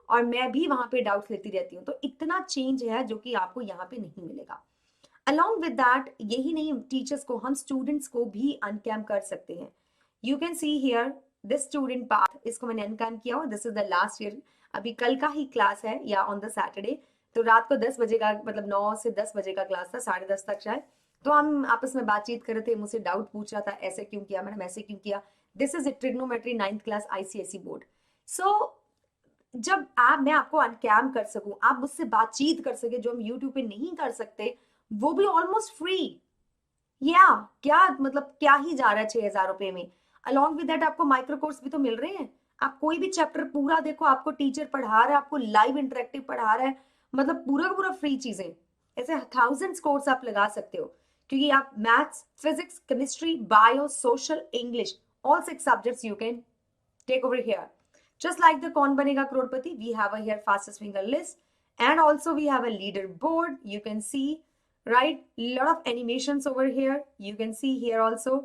और मैं भी वहां पे डाउट्स लेती रहती हूँ। तो इतना चेंज है जो कि आपको यहाँ पे नहीं मिलेगा। अलॉन्ग विद दैट, यही नहीं, टीचर्स को, हम स्टूडेंट्स को भी अनकैम कर सकते हैं। You can see here this student path, इसको मैंने अनकैम किया हुआ, this is the last year. अभी कल का ही क्लास है, या ऑन द सैटरडे, तो रात को 10 बजे का, मतलब 9 से 10 बजे का क्लास था, 10:30 तक शायद। तो हम आपस में बातचीत कर रहे थे, मुझसे डाउट पूछ रहा था, ऐसे क्यों किया मैडम, ऐसे क्यों किया। This is a trigonometry 9th class ICSE board. So जब मैं आपको अनकैम कर सकूं, आप मुझसे बातचीत कर सके, जो हम यूट्यूब पे नहीं कर सकते, वो भी ऑलमोस्ट फ्री, या क्या मतलब, क्या ही जा रहा है 6,000 रुपए में। अलॉन्ग विद दैट आपको माइक्रो कोर्स भी तो मिल रहे हैं। आप कोई भी चैप्टर पूरा देखो, आपको टीचर पढ़ा रहा है, आपको लाइव इंटरेक्टिव पढ़ा रहा है, मतलब पूरा का पूरा फ्री चीजें। ऐसे थाउजेंड्स कोर्स आप लगा सकते हो, क्योंकि आप maths, physics, chemistry, bio, social, English, all 6 subjects you can take over here. Just like the Kaun Banega Crorepati, we have a here fastest finger list, and also we have a leaderboard. You can see, right, lot of animations over here. You can see here also.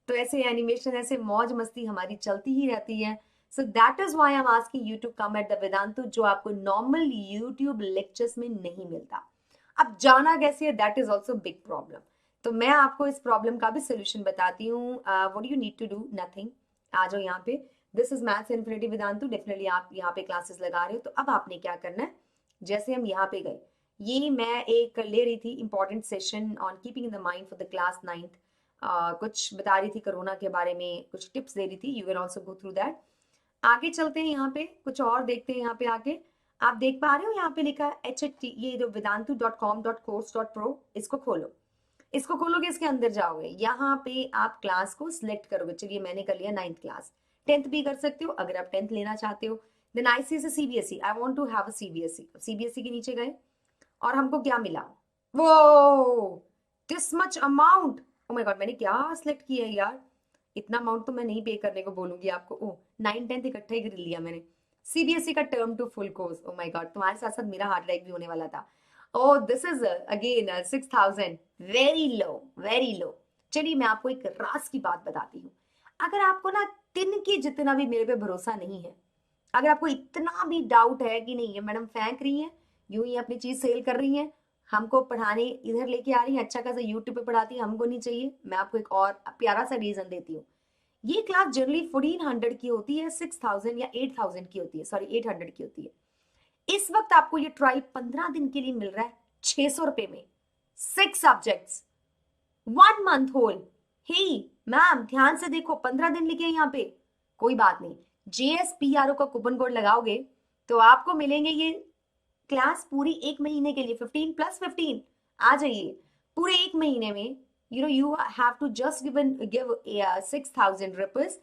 तो ऐसे animation, ऐसे मौज मस्ती हमारी चलती ही रहती है। So that is why I am asking you to come at the Vedantu, जो आपको नॉर्मल यूट्यूब लेक्चर्स में नहीं मिलता। अब जाना कैसे है, that is also big problem. तो मैं आपको इस प्रॉब्लम का भी सोल्यूशन बताती हूँ। What you need to do, nothing. आ जाओ यहाँ पे, this is maths infinity Vedantu. Definitely आप यहाँ पे क्लासेस लगा रहे हो, तो अब आपने क्या करना है, जैसे हम यहाँ पे गए, ये मैं एक ले रही थी important session on keeping in the mind for the class 9th। कुछ बता रही थी कोरोना के बारे में, कुछ टिप्स दे रही थी। You can also go through that. आगे चलते हैं, यहाँ पे कुछ और देखते हैं। यहाँ पे आगे आप देख पा रहे हो, यहाँ पे लिखा है HT, ये जो vedantu.com.course.pro, इसको खोलो। इसको खोलोगे, इसके अंदर जाओगे, यहाँ पे आप क्लास को सिलेक्ट करोगे। चलिए मैंने कर लिया 9th क्लास, 10th भी कर सकते हो अगर आप 10th लेना चाहते हो। Then ICSE CBSE, I want to have a CBSE। CBSE के नीचे गए और हमको क्या मिला, वो this much amount. O my God, मैंने क्या सिलेक्ट किया है यार, इतना अमाउंट तो मैं नहीं पे करने को बोलूंगी आपको। ओ 9th-10th इकट्ठा ही कर लिया मैंने। CBSE का term two full course, oh my God, तुम्हारे साथ साथ मेरा हार्ड ड्राइव भी होने वाला था। Oh this is again 6,000, very low, very low. चलिए मैं आपको एक राज की बात बताती हूँ। अगर आपको ना तिनके जितना भी मेरे पे भरोसा नहीं है, अगर आपको इतना भी डाउट है कि नहीं ये मैडम फेंक रही है, यूं ही अपनी चीज सेल कर रही है, हमको पढ़ाने इधर लेके आ रही है, अच्छा खासा यूट्यूब पे पढ़ाती है, हमको नहीं चाहिए, मैं आपको एक और प्यारा सा रीजन देती हूँ। ये क्लास जनरली 1400 की होती है, 6,000 या 8,000 की होती है, सॉरी 800 की होती है। इस वक्त आपको ये ट्रायल 15 दिन के लिए मिल रहा है 600 रुपए में, 6 सब्जेक्ट्स, 1 मंथ होल। हे मैम ध्यान से देखो, 15 दिन लिखे हैं यहाँ पे, कोई बात नहीं, JSPRO का कूपन कोड लगाओगे तो आपको मिलेंगे ये क्लास पूरी एक महीने के लिए 15+15। आ जाइए पूरे एक महीने में, you have to just give 6,000 rupees.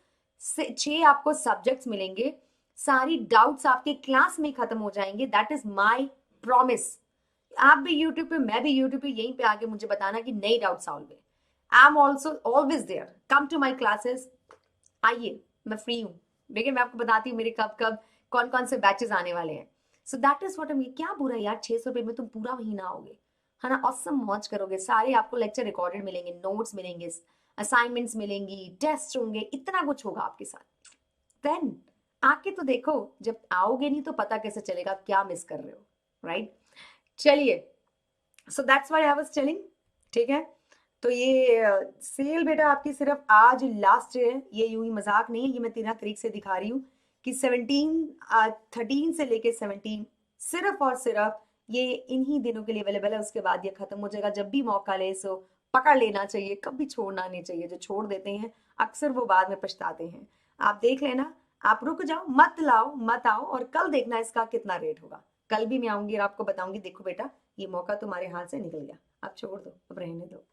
छह आपको सब्जेक्ट्स मिलेंगे, सारी डाउट्स आपके क्लास में खत्म हो जाएंगे, दैट इज माई प्रॉमिस। आप भी यूट्यूब पे, मैं भी यूट्यूब पे, यहीं पे आके मुझे बताना कि नई डाउट सॉल्व है। I am also always there, come to my classes, आइए मैं फ्री हूँ। देखिए मैं आपको बताती हूँ मेरे कब कब कौन कौन से बैचेस आने वाले हैं। सो that is what I mean. क्या बुरा यार, 600 रुपए में तुम पूरा महीना आओगे, है ना, ऑसम मौज करोगे। सारे आपको लेक्चर रिकॉर्डेड मिलेंगे, नोट्स मिलेंगे, असाइनमेंट्स मिलेंगी, टेस्ट होंगे, इतना कुछ होगा आपके साथ। देन आके तो देखो, जब आओगे नहीं तो पता कैसे चलेगा आप क्या मिस कर रहे हो, राइट? चलिए, so that's what I was telling, ठीक है। तो ये सेल बेटा आपकी सिर्फ आज लास्ट है, ये यूं ही मजाक नहीं है, ये मैं 13 तारीख से दिखा रही हूँ कि 13 से लेके 17 सिर्फ और सिर्फ ये इन्हीं दिनों के लिए अवेलेबल है। उसके बाद ये खत्म हो जाएगा। जब भी मौका ले सो पकड़ लेना चाहिए, कभी छोड़ना नहीं चाहिए। जो छोड़ देते हैं अक्सर वो बाद में पछताते हैं। आप देख लेना, आप रुक जाओ, मत लाओ, मत आओ, और कल देखना इसका कितना रेट होगा। कल भी मैं आऊंगी और आपको बताऊंगी, देखो बेटा ये मौका तुम्हारे हाथ से निकल गया, अब छोड़ दो, अब रहने दो।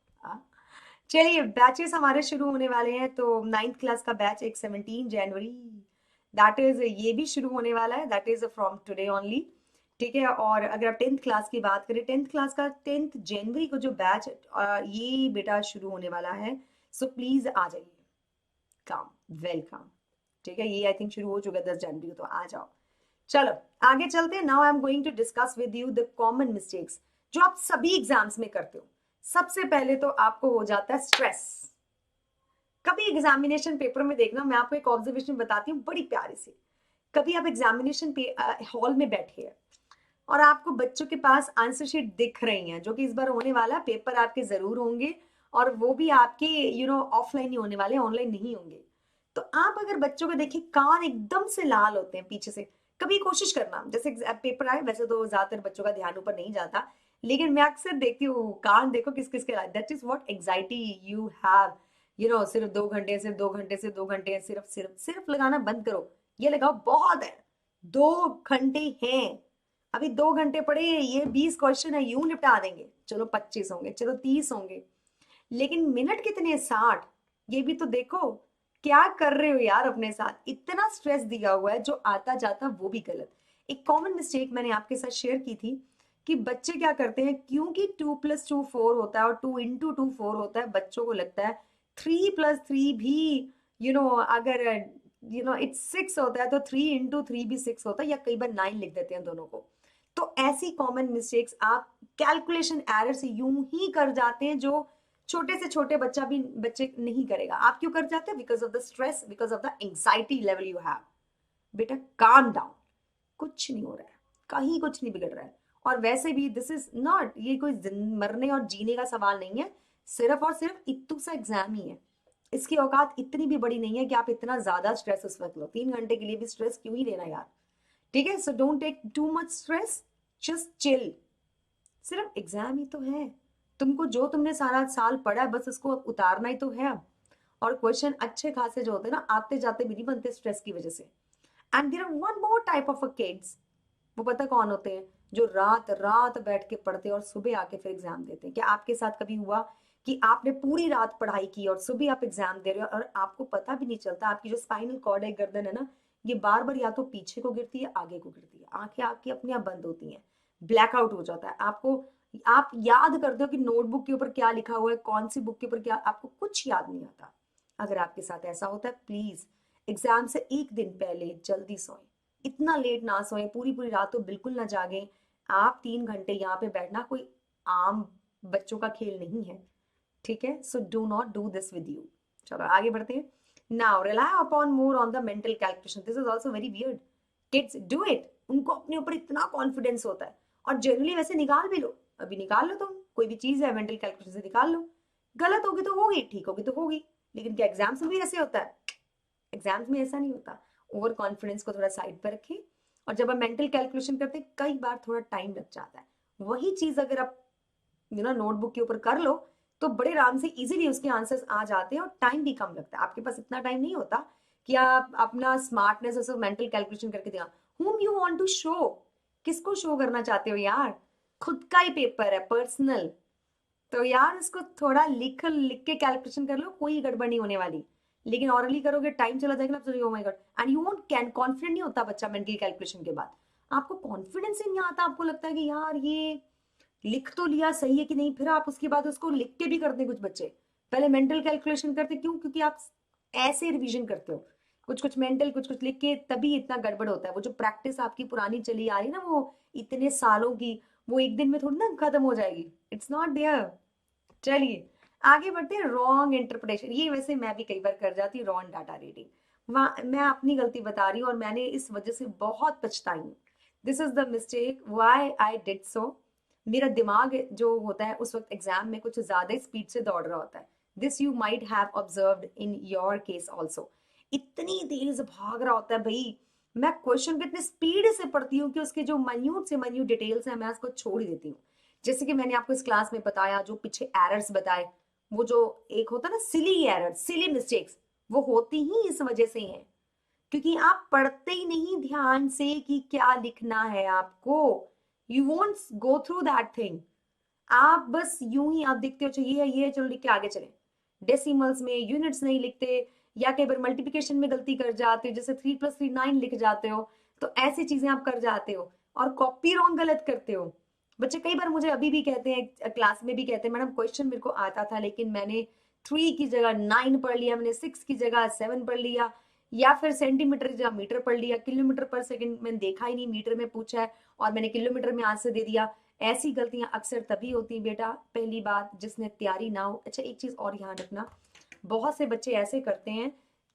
चलिए बैचेस हमारे शुरू होने वाले हैं। तो 9th क्लास का बैच एक 17 जनवरी, दैट इज ये भी शुरू होने वाला है, that is from today only, ठीक है। और अगर आप 10th क्लास की बात करें, 10th क्लास का 10 जनवरी को जो बैच ये बेटा शुरू होने वाला है। सो प्लीज आ जाइए, कम, वेलकम, ठीक है। ये आई थिंक शुरू हो चुका है 10 जनवरी को, तो आ जाओ। चलो आगे चलते हैं। Now I am going to discuss with you the common mistakes जो आप सभी एग्जाम्स में करते हो। सबसे पहले तो आपको हो जाता है स्ट्रेस। कभी एग्जामिनेशन पेपर में देखना, मैं आपको एक ऑब्जर्वेशन बताती हूँ बड़ी प्यारी सी। कभी आप एग्जामिनेशन हॉल में बैठे हैं और आपको बच्चों के पास आंसर शीट दिख रही हैं, जो कि इस बार होने वाला है, पेपर आपके जरूर होंगे, और वो भी आपके ऑफलाइन ही होने वाले, ऑनलाइन नहीं होंगे। तो आप अगर बच्चों को देखिए, कान एकदम से लाल होते हैं पीछे से। कभी कोशिश करना, जैसे पेपर आए, वैसे तो ज्यादातर बच्चों का ध्यान ऊपर नहीं जाता, लेकिन मैं अक्सर देखती हूँ कान देखो किस किस के लाल। That is what anxiety you have, सिर्फ 2 घंटे, सिर्फ 2 घंटे, सिर्फ 2 घंटे, सिर्फ सिर्फ सिर्फ लगाना बंद करो, ये लगाओ, बहुत है। 2 घंटे हैं, अभी 2 घंटे पड़े, ये 20 क्वेश्चन है, यूं निपटा देंगे। चलो 25 होंगे, चलो 30 होंगे, लेकिन मिनट कितने, 60, ये भी तो देखो। क्या कर रहे हो यार अपने साथ, इतना स्ट्रेस दिया हुआ है, जो आता जाता वो भी गलत। एक कॉमन मिस्टेक मैंने आपके साथ शेयर की थी कि बच्चे क्या करते हैं, क्योंकि 2+2 4 होता है और 2 × 2 4 होता है, बच्चों को लगता है 3+3 भी अगर इट्स 6 होता है तो 3 × 3 भी 6 होता है, या कई बार 9 लिख देते हैं दोनों को। तो ऐसी कॉमन मिस्टेक्स आप कैलकुलेशन एरर से यूं ही कर जाते हैं, जो छोटे से छोटे बच्चे नहीं करेगा। आप क्यों कर जाते हैं? Because of the stress, because of the anxiety level you have. बेटा काम डाउन, कुछ नहीं हो रहा है, कहीं कुछ नहीं बिगड़ रहा है। और वैसे भी दिस इज नॉट, ये कोई मरने और जीने का सवाल नहीं है, सिर्फ और सिर्फ इतू सा एग्जाम ही है। इसकी औकात इतनी भी बड़ी नहीं है कि आप इतना ज्यादा स्ट्रेस उस वक्त लो। 3 घंटे के लिए भी स्ट्रेस क्यों ही लेना यार, ठीक है। So don't take too much stress, just chill. सिर्फ एग्जाम ही तो है, तुमको जो तुमने सारा साल पढ़ा है बस उसको उतारना ही तो है अब। और क्वेश्चन अच्छे खासे जो होते हैं ना, आते जाते भी नहीं बनते स्ट्रेस की वजह से। And there are one more type of kids, वो पता कौन होते हैं? जो रात रात बैठ के पढ़ते हैं और सुबह आके फिर एग्जाम देते हैं। क्या आपके साथ कभी हुआ कि आपने पूरी रात पढ़ाई की और सुबह आप एग्जाम दे रहे हो और आपको पता भी नहीं चलता? आपकी जो स्पाइनल कॉर्ड है, गर्दन है ना, ये बार बार या तो पीछे को गिरती है, आगे को गिरती है, आंखें आपकी अपने आप बंद होती हैं, ब्लैकआउट हो जाता है आपको। आप याद करते हो कि नोटबुक के ऊपर क्या लिखा हुआ है, कौन सी बुक के ऊपर क्या, आपको कुछ याद नहीं आता। अगर आपके साथ ऐसा होता है, प्लीज एग्जाम से एक दिन पहले जल्दी सोएं, इतना लेट ना सोएं, पूरी पूरी रात तो बिल्कुल ना जागें। आप 3 घंटे यहाँ पे बैठना कोई आम बच्चों का खेल नहीं है, ठीक है। सो do not do this with you. चलो आगे बढ़ते हैं। Now rely upon more on the mental calculation, this is also very weird. Kids do it, उनको अपने ऊपर इतना कॉन्फिडेंस होता है, और जनरली वैसे निकाल भी लो, अभी निकाल लो, तुम कोई भी चीज है मेंटल कैलकुलेशन से निकाल लो। गलत होगी तो होगी, ठीक होगी तो होगी, लेकिन क्या एग्जाम्स में भी ऐसे होता है? एग्जाम्स में ऐसा नहीं होता। ओवर कॉन्फिडेंस को थोड़ा साइड पर रखें, और जब आप मेंटल कैलकुलेशन करते हैं कई बार थोड़ा टाइम लग जाता है। वही चीज अगर आप नोटबुक के ऊपर कर लो तो बड़े आराम से इजीली उसके आंसर्स आ जाते हैं, और टाइम भी कम लगता है। आपके पास इतना टाइम नहीं होता कि आप अपना स्मार्टनेस मेंटल कैलकुलेशन करके दिखा। whom you want to show, किसको शो करना चाहते हो यार? खुद का ही पेपर है, पर्सनल। तो यार इसको थोड़ा लिख लिख के कैलकुलेशन कर लो, कोई गड़बड़ नहीं होने वाली। लेकिन ऑरली करोगे, टाइम चला जाएगा ना, तो ओ my God, and you won't can confident नहीं होता बच्चा मेंटल कैलकुलेशन के बाद। आपको कॉन्फिडेंस ही नहीं आता, आपको लगता है कि यार ये लिख तो लिया, सही है कि नहीं, फिर आप उसके बाद उसको लिख के भी करते हैं। कुछ बच्चे पहले मेंटल कैलकुलेशन करते, क्यों? क्योंकि आप ऐसे रिवीजन करते हो, कुछ कुछ मेंटल कुछ कुछ लिख के, तभी इतना गड़बड़ होता है। वो जो प्रैक्टिस आपकी पुरानी चली आ रही ना, वो इतने सालों की, वो एक दिन में थोड़ी ना खत्म हो जाएगी। It's not there. चलिए आगे बढ़ते हैं। रॉन्ग इंटरप्रिटेशन, ये वैसे मैं भी कई बार कर जाती हूँ, रॉन्ग डाटा रीडिंग। वहाँ मैं अपनी गलती बता रही हूँ और मैंने इस वजह से बहुत पछताई हूँ। This is the mistake why I did so. मेरा दिमाग जो होता है उस वक्त एग्जाम में कुछ ज्यादा स्पीड से दौड़ रहा होता है। This you might have observed in your case also. इतनी तेज भाग रहा होता है भाई। मैं क्वेश्चन को इतनी स्पीड से पढ़ती हूँ कि उसके जो मान्यूट से मान्यूट डिटेल्स है, मैं उसको छोड़ ही देती हूँ। जैसे कि मैंने आपको इस क्लास में बताया, जो पीछे एरर्स बताए, वो जो एक होता है ना सिली एरर, सिली मिस्टेक्स, वो होती ही इस वजह से है क्योंकि आप पढ़ते ही नहीं ध्यान से कि क्या लिखना है आपको। You won't go through that thing. आप बस यूं ही आप देखते हो, चाहिए ये है, चलो लिख के आगे चले। डेसिमल्स में यूनिट्स नहीं लिखते, या कई बार मल्टीप्लिकेशन में गलती कर जाते हो, जैसे 3 + 3 9 लिख जाते हो। तो ऐसी चीजें आप कर जाते हो और कॉपी रॉन्ग गलत करते हो। बच्चे कई बार मुझे अभी भी कहते हैं, क्लास में भी कहते हैं, मैडम क्वेश्चन मेरे को आता था लेकिन मैंने 3 की जगह 9 पढ़ लिया, मैंने 6 की जगह 7 पढ़ लिया, या फिर सेंटीमीटर की जगह मीटर पढ़ लिया, किलोमीटर पर सेकंड मैंने देखा ही नहीं, मीटर में पूछा है और मैंने किलोमीटर में आंसर दे दिया। ऐसी गलतियां अक्सर तभी होती हैं बेटा, पहली बात, जिसने तैयारी ना हो। अच्छा एक चीज और ध्यान रखना, बहुत से बच्चे ऐसे करते हैं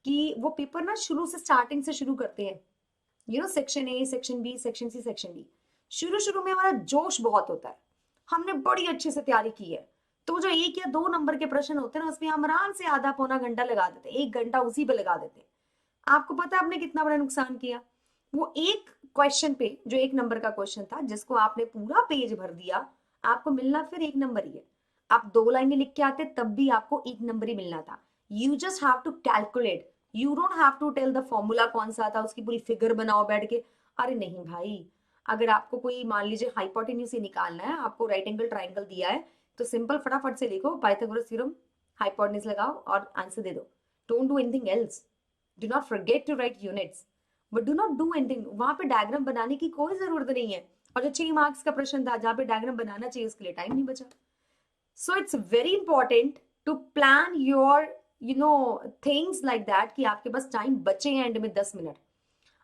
कि वो पेपर ना शुरू से, स्टार्टिंग से शुरू करते हैं। Section A, section B, section C, section D. शुरू शुरू में हमारा जोश बहुत होता है, हमने बड़ी अच्छे से तैयारी की है, तो जो 1 या 2 नंबर के प्रश्न होते हैं ना, उसमें हम आराम से आधा पौना घंटा लगा देते हैं, 1 घंटा उसी पे लगा देते हैं। आपको पता है आपने कितना बड़ा नुकसान किया? वो एक क्वेश्चन पे, जो 1 नंबर का क्वेश्चन था, जिसको आपने पूरा पेज भर दिया, आपको मिलना फिर 1 नंबर ही है। आप 2 लाइनें लिख के आते तब भी आपको 1 नंबर ही मिलना था। You just have to calculate, you don't have to tell the formula कौन सा था, उसकी पूरी फिगर बनाओ बैठ के। अरे नहीं भाई, अगर आपको कोई मान लीजिए हाइपोटेन्यूज से निकालना है, आपको राइट एंगल ट्राइंगल दिया है, तो सिंपल फटाफट से लिखो पाइथागोरस थ्योरम, हाइपोटेन्यूज लगाओ और आंसर दे दो। Don't do anything else. Do not forget to write units, but do not do anything. वहां पे डायग्राम बनाने की कोई जरूरत नहीं है। और जो 6 मार्क्स का प्रश्न था जहां पे डायग्राम बनाना चाहिए, उसके लिए टाइम नहीं बचा। So it's very important to plan your things like that, कि आपके पास टाइम बचे हैं एंड में 10 मिनट।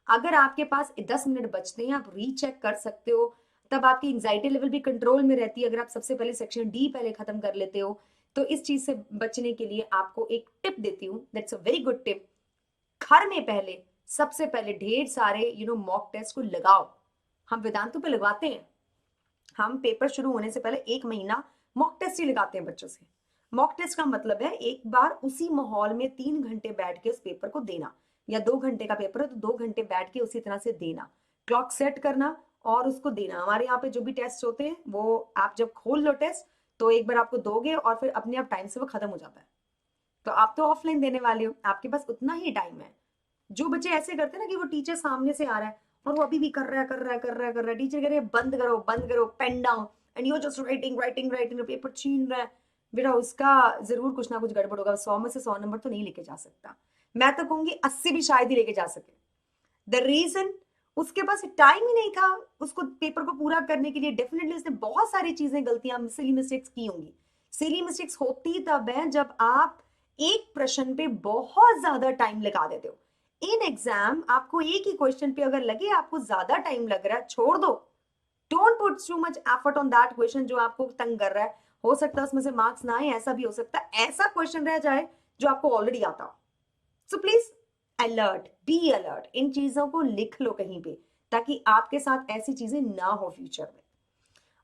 अगर आपके पास 10 मिनट बचते हैं, आप रीचेक कर सकते हो, तब आपकी एंजाइटी लेवल भी कंट्रोल में रहती है। अगर आप सबसे पहले सेक्शन डी पहले खत्म कर लेते हो, तो इस चीज से बचने के लिए आपको एक टिप देती हूँ, that's a very good tip. घर में पहले, सबसे पहले ढेर सारे मॉक टेस्ट को लगाओ। हम वेदांतों पे लगवाते हैं, हम पेपर शुरू होने से पहले 1 महीना मॉक टेस्ट ही लगाते हैं बच्चों से। मॉक टेस्ट का मतलब है एक बार उसी माहौल में 3 घंटे बैठ के उस पेपर को देना, या 2 घंटे का पेपर है तो 2 घंटे बैठ के उसी तरह से देना, क्लॉक सेट करना और उसको देना। हमारे यहाँ पे जो भी टेस्ट होते हैं, वो आप जब खोल लो टेस्ट, तो एक बार आपको दोगे और फिर अपने आप टाइम से वो खत्म हो जाता है। तो आप तो ऑफलाइन देने वाले हो, आपके पास उतना ही टाइम है। जो बच्चे ऐसे करते हैं ना कि वो टीचर सामने से आ रहा है और वो अभी भी कर रहा है, कर रहा है, कर रहा है, कर रहा है, टीचर कह रहे हैं बंद करो, बंद करो, pen down, and you just writing writing writing, paper छीन रहा है। बेटा उसका जरूर कुछ ना कुछ गड़बड़ होगा, 100 में से 100 नंबर तो नहीं लेके जा सकता। मैं तो कहूंगी 80 भी शायद ही लेके जा सके। द रीजन, उसके पास टाइम ही नहीं था उसको पेपर को पूरा करने के लिए। डेफिनेटली उसने बहुत सारी चीजें, गलतियां, सिली मिस्टेक्स की होंगी। सिली मिस्टेक्स होती तब है जब आप एक प्रश्न पे बहुत ज्यादा टाइम लगा देते हो। इन एग्जाम आपको एक ही क्वेश्चन पे अगर लगे आपको ज्यादा टाइम लग रहा है, छोड़ दो। Don't put too much effort on that question जो आपको तंग कर रहा है। हो सकता है उसमें से मार्क्स ना आए, ऐसा भी हो सकता है ऐसा क्वेश्चन रह जाए जो आपको ऑलरेडी आता हो। So please alert, be alert, इन चीजों को लिख लो कहीं पे, ताकि आपके साथ ऐसी चीजें ना हो फ्यूचर में।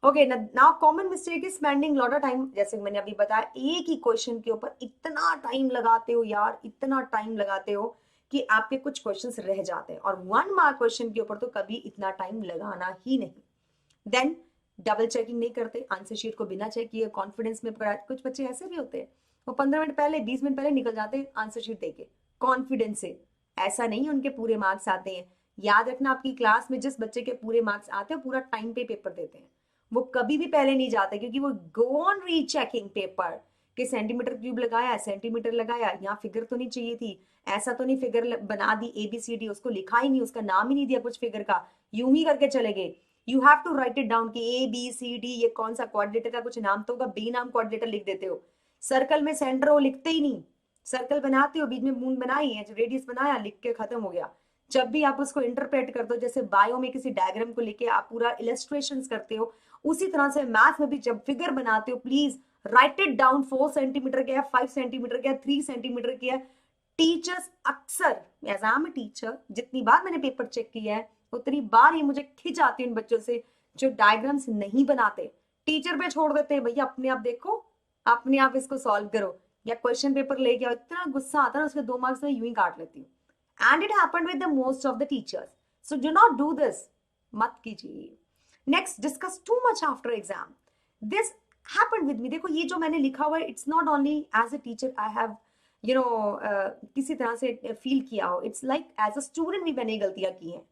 Okay, now common mistake is spending lot of time. जैसे मैंने अभी बताया, एक ही क्वेश्चन के ऊपर इतना टाइम लगाते हो यार, इतना टाइम लगाते हो कि आपके कुछ क्वेश्चंस रह जाते हैं। और 1 मार्क क्वेश्चन के ऊपर तो कभी इतना टाइम लगाना ही नहीं। देन डबल चेकिंग नहीं करते, आंसर शीट को बिना चेक किए कॉन्फिडेंस में पढ़ा। कुछ बच्चे ऐसे भी होते हैं, वो 15 मिनट पहले, 20 मिनट पहले निकल जाते हैं आंसर शीट देके कॉन्फिडेंस से। ऐसा नहीं उनके पूरे मार्क्स आते हैं। याद रखना, आपकी क्लास में जिस बच्चे के पूरे मार्क्स आते हैं पूरा टाइम पे पेपर देते हैं, वो कभी भी पहले नहीं जाते, क्योंकि वो गो ऑन रीचेकिंग पेपर कि सेंटीमीटर क्यूब लगाया, सेंटीमीटर लगाया, यहाँ फिगर तो नहीं चाहिए थी, ऐसा तो नहीं फिगर बना दी ABCD, उसको लिखा ही नहीं, उसका नाम ही नहीं दिया कुछ फिगर का, यूं ही करके चले गए। You have to write it down कि ABCD ये कौन सा क्वाड्रिलेटर का कुछ नाम तो होगा, बेनाम क्वाड्रिलेटर लिख देते हो। सर्कल में सेंटर हो लिखते ही नहीं, सर्कल बनाते हो, बीच में मून बनाई है, रेडियस बनाया, लिख के खत्म हो गया। जब भी आप उसको इंटरप्रेट करते हो, जैसे बायो में किसी डायग्राम को लेके आप पूरा इलस्ट्रेशन करते हो, उसी तरह से मैथ में भी जब फिगर बनाते हो please right it down. 4 centimetre क्या है, 5 सेंटीमीटर क्या है, 3 सेंटीमीटर क्या है। टीचर्स अक्सर, एज आई एम टीचर, जितनी बार मैंने पेपर चेक किया है उतनी बार ये मुझे खिंच आती है उन बच्चों से जो डायग्राम्स नहीं बनाते, टीचर पे छोड़ देते हैं, भैया अपने आप देखो, अपने आप इसको सॉल्व करो, या क्वेश्चन पेपर लेके आओ। इतना गुस्सा आता है ना, उसके 2 मार्क्स में यूं ही काट लेती हूँ। And it happened with the most of the teachers, so do not do this, मत कीजिए। Next, discuss too much after exam, this happened with me. देखो ये जो मैंने लिखा हुआ है, it's not only as a teacher I have किसी तरह से फील किया हो, it's like as a student भी मैंने गलतियां की हैं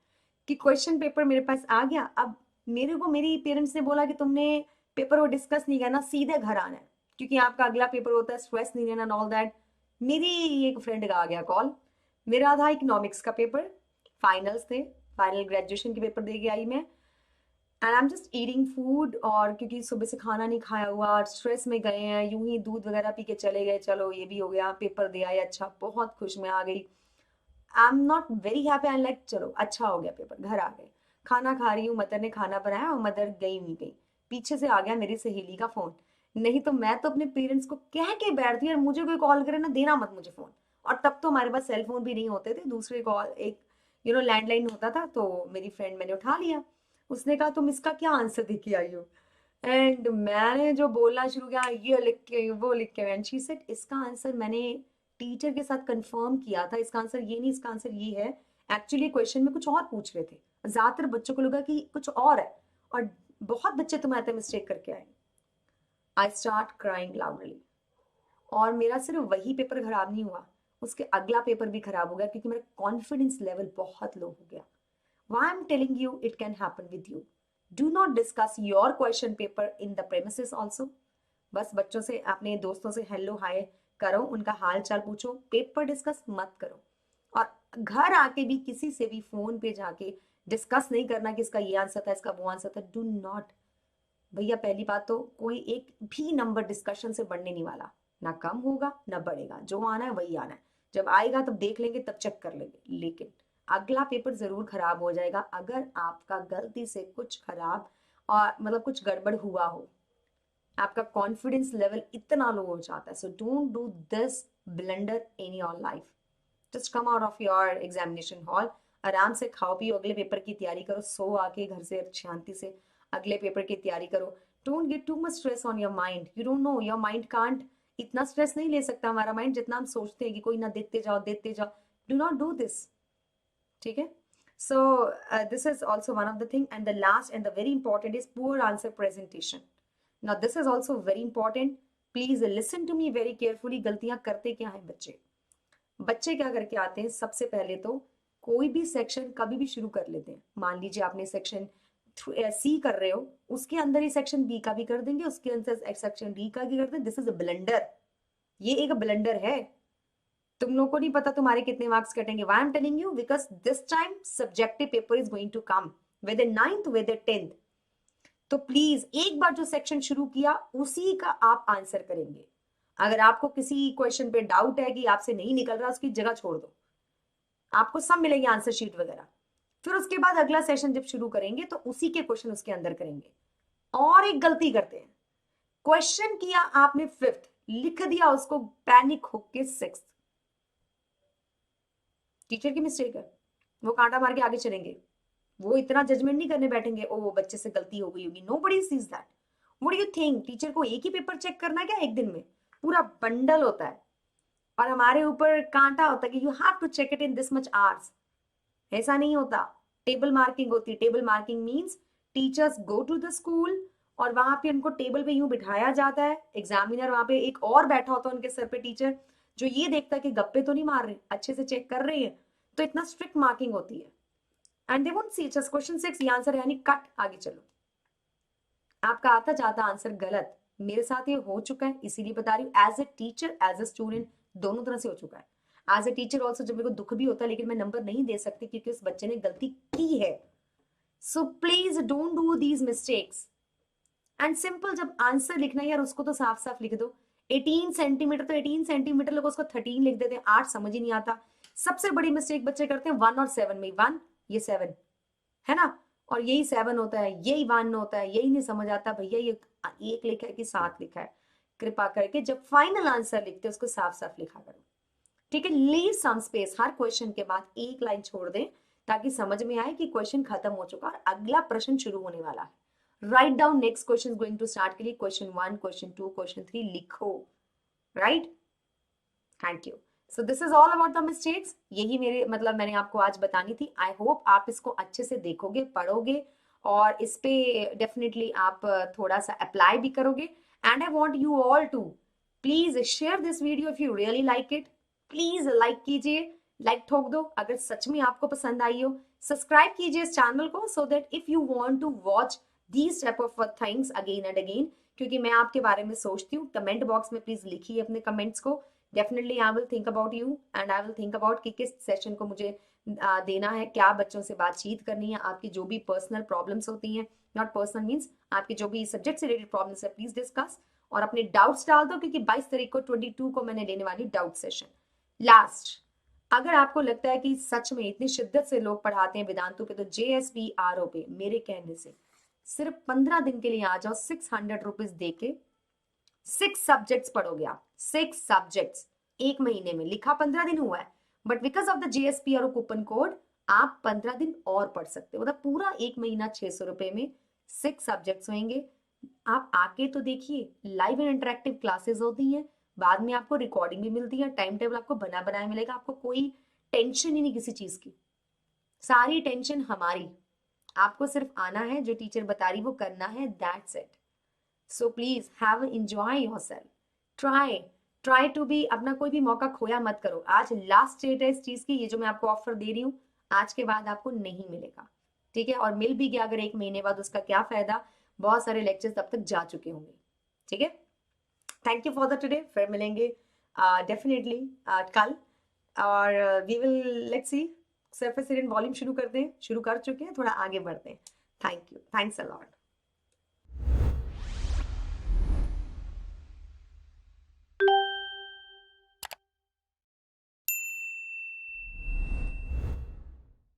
कि क्वेश्चन पेपर मेरे पास आ गया, अब मेरे को मेरी पेरेंट्स ने बोला कि तुमने पेपर को डिस्कस नहीं करना, सीधे घर आना है क्योंकि आपका अगला पेपर होता है, स्ट्रेस नहीं लेना एंड ऑल दैट। मेरी एक फ्रेंड का आ गया कॉल, मेरा था इकोनॉमिक्स का पेपर, फाइनल्स थे, फाइनल ग्रेजुएशन के पेपर दे के आई मैं, and I am just eating food, और क्योंकि सुबह से खाना नहीं खाया हुआ, स्ट्रेस में गए हैं, यूं ही दूध वगैरह पी के चले गए, चलो ये भी हो गया, पेपर दे आए, अच्छा बहुत खुश मैं आ गई। I am not very happy, I like चलो अच्छा हो गया पेपर, घर आ गए, खाना खा रही हूँ, मदर ने खाना बनाया और मदर गई नहीं गई, पीछे से आ गया मेरी सहेली का फोन। नहीं तो मैं तो अपने पेरेंट्स को कह के बैठती यार मुझे कोई कॉल करे ना, देना मत मुझे फोन। और तब तो हमारे पास सेल फोन भी नहीं होते थे, दूसरे कॉल एक लैंडलाइन होता था, तो मेरी फ्रेंड मैंने उठा लिया, उसने कहा तुम इसका क्या आंसर दे के आई हो, एंड मैंने जो बोलना शुरू किया, ये लिख के वो लिख के, एंड शी सेड इसका आंसर मैंने टीचर के साथ कंफर्म किया था, इसका आंसर ये नहीं, इसका आंसर ये है, एक्चुअली क्वेश्चन में कुछ और पूछ रहे थे, ज्यादातर बच्चों को लगा कि कुछ और है, और बहुत बच्चे तुम्हारे मिस्टेक करके आए। आई स्टार्ट क्राइंग लाउडली, और मेरा सिर्फ वही पेपर खराब नहीं हुआ, उसके अगला पेपर भी खराब हो गया, क्योंकि मेरा कॉन्फिडेंस लेवल बहुत लो हो गया। Why I'm telling you it can happen with you. Do not discuss your question paper in the premises also. बस बच्चों से, अपने दोस्तों से हेलो हाय करो, उनका हाल चाल पूछो, पेपर डिस्कस मत करो। और घर आके भी किसी से भी फोन पे जाके डिस्कस नहीं करना कि इसका ये आंसर था, इसका वो आंसर था, डू नॉट। भैया पहली बात तो कोई एक भी नंबर डिस्कशन से बढ़ने नहीं वाला, ना कम होगा ना बढ़ेगा, जो आना है वही आना है, जब आएगा तब देख लेंगे, तब चेक कर लेंगे, लेकिन अगला पेपर जरूर खराब हो जाएगा अगर आपका गलती से कुछ खराब और मतलब कुछ गड़बड़ हुआ हो, आपका कॉन्फिडेंस लेवल इतना लो हो जाता है। So don't do this blunder in your life, just come out of your examination hall, आराम से खाओ पियो, अगले पेपर की तैयारी करो, सो आके घर से शांति से अगले पेपर की तैयारी करो। Don't get to much stress on your mind, you don't know, your mind can't, इतना स्ट्रेस नहीं ले सकता हमारा माइंड जितना हम सोचते हैं कि कोई ना देते जाओ देते जाओ। डू नॉट डू दिस, ठीक है। So this is also one of the thing, and the last and the very important is poor answer presentation. Now this is also very important, please listen to me very carefully. गलतियां करते क्या है बच्चे, बच्चे क्या करके आते हैं, सबसे पहले तो कोई भी सेक्शन कभी भी शुरू कर लेते हैं, मान लीजिए आपने सेक्शन सी कर रहे हो, उसके अंदर ही सेक्शन बी का भी कर देंगे, उसके अंदर सेक्शन डी का भी कर देंगे। दिस इज अ ब्लंडर, ये एक ब्लंडर है। तुम लोग को नहीं पता तुम्हारे कितने मार्क्स कटेंगे। Why I am telling you, because this time subjective paper is going to come whether 9th whether 10th। तो प्लीज एक बार जो सेक्शन शुरू किया उसी का आप आंसर करेंगे। अगर आपको किसी क्वेश्चन पे डाउट है कि आपसे नहीं निकल रहा, उसकी जगह छोड़ दो, आपको सब मिलेंगे आंसर शीट वगैरह। फिर उसके बाद अगला सेशन जब शुरू करेंगे तो उसी के क्वेश्चन उसके अंदर करेंगे। और एक गलती करते हैं, क्वेश्चन किया आपने 5th, लिख दिया उसको पैनिक होके 6th। टीचर की मिस्टेक है, वो कांटा मार के आगे चलेंगे, वो इतना जजमेंट नहीं करने बैठेंगे, ओ वो बच्चे से गलती हो गई होगी, nobody seize that. What do you think, teacher को एक ही पेपर चेक करना है क्या एक दिन में? पूरा बंडल होता है, और हमारे ऊपर कांटा होता है कि you have to check it in this much hours. ऐसा नहीं होता, टेबल मार्किंग होती है। Table marking means teachers go to the school और वहां पे उनको टेबल पे यूं बिठाया जाता है, एग्जामिनर वहां पे एक और बैठा होता है उनके सर पे, टीचर जो ये देखता है कि गप्पे तो नहीं मार रहे, अच्छे से चेक कर रहे हैं, तो इतना स्ट्रिक्ट मार्किंग होती है and they won't see just question 6 ये आंसर यानी कट, आगे चलो। आपका आता जाता आंसर गलत, मेरे साथ ये हो चुका है इसीलिए बता रही हूँ। As a teacher as a student दोनों तरह से हो चुका है। एज ए टीचर ऑल्सो जब मेरे को दुख भी होता है लेकिन मैं नंबर नहीं दे सकती क्योंकि उस बच्चे ने गलती की है। So please don't do these mistakes. And simple जब आंसर लिखना है यार उसको तो साफ साफ लिख दो। 18 सेंटीमीटर तो 18 सेंटीमीटर, लोग उसको 13 लिख देते हैं, 8 समझ ही नहीं आता। सबसे बड़ी मिस्टेक बच्चे करते हैं 1 और 7 में, 1 ये 7 है ना, और यही 7 होता है, यही 1 होता है, यही नहीं समझ आता भैया ये 1 लिखा है कि 7 लिखा है। कृपा करके जब फाइनल आंसर लिखते हैं उसको साफ साफ लिखा करो, ठीक है। लीव सम स्पेस, हर क्वेश्चन के बाद एक लाइन छोड़ दें ताकि समझ में आए कि क्वेश्चन खत्म हो चुका और अगला प्रश्न शुरू होने वाला है। Write down next question going to start के लिए क्वेश्चन 1, क्वेश्चन 2, क्वेश्चन 3 लिखो, right. Thank you. So this is all about the mistakes. यही मेरे मतलब मैंने आपको आज बतानी थी। आई होप आप इसको अच्छे से देखोगे, पढ़ोगे और इस पे डेफिनेटली आप थोड़ा सा अप्लाई भी करोगे। And I want you all to please share this video if you really like it. Please like कीजिए, लाइक ठोक दो अगर सच में आपको पसंद आई हो। सब्सक्राइब कीजिए इस चैनल को so that if you want to watch these type of things again and again, क्योंकि मैं आपके बारे में सोचती हूँ। कमेंट बॉक्स में प्लीज लिखिए अपने कमेंट्स को। Definitely I will think about you and I will think about कि किस सेशन को मुझे देना है, क्या बच्चों से बातचीत करनी है, आपकी जो भी पर्सनल प्रॉब्लम्स होती हैं, नॉट पर्सनल मीन्स आपकी जो भी सब्जेक्ट से रिलेटेड प्रॉब्लम्स है, प्लीज डिस्कस और अपने डाउट्स डाल दो क्योंकि 22 तारीख को 22 को मैंने लेने वाली डाउट सेशन। लास्ट, अगर आपको लगता है कि सच में इतनी शिद्दत से लोग पढ़ाते हैं वेदांतु पे तो JSPRO पे मेरे कहने से सिर्फ 15 दिन के लिए आ जाओ। 600 रुपीज दे के 6 सब्जेक्ट्स पढ़ोगे आप, 6 सब्जेक्ट्स एक महीने में। लिखा 15 दिन हुआ है but because of the JSPRO coupon code आप 15 दिन और पढ़ सकते हो, मतलब पूरा एक महीना 600 रुपए में 6 सब्जेक्ट्स होंगे। आप आके तो देखिए, लाइव एंड इंटरेक्टिव क्लासेस होती हैं, बाद में आपको रिकॉर्डिंग भी मिलती है, टाइम टेबल आपको बना बनाया मिलेगा, आपको कोई टेंशन ही नहीं किसी चीज की, सारी टेंशन हमारी। आपको सिर्फ आना है, जो टीचर बता रही वो करना है, that's it. So please have enjoy yourself, try to be, अपना कोई भी मौका खोया मत करो। आज लास्ट डेट है इस चीज की, ये जो मैं आपको ऑफर दे रही हूँ आज के बाद आपको नहीं मिलेगा, ठीक है। और मिल भी गया अगर एक महीने बाद उसका क्या फायदा, बहुत सारे लेक्चर्स तब तक जा चुके होंगे, ठीक है। Thank you for the today, फिर मिलेंगे डेफिनेटली कल और we will let's see surface area volume शुरू करते हैं, शुरू कर चुके हैं, थोड़ा आगे बढ़ते हैं। Thank you, thanks a lot.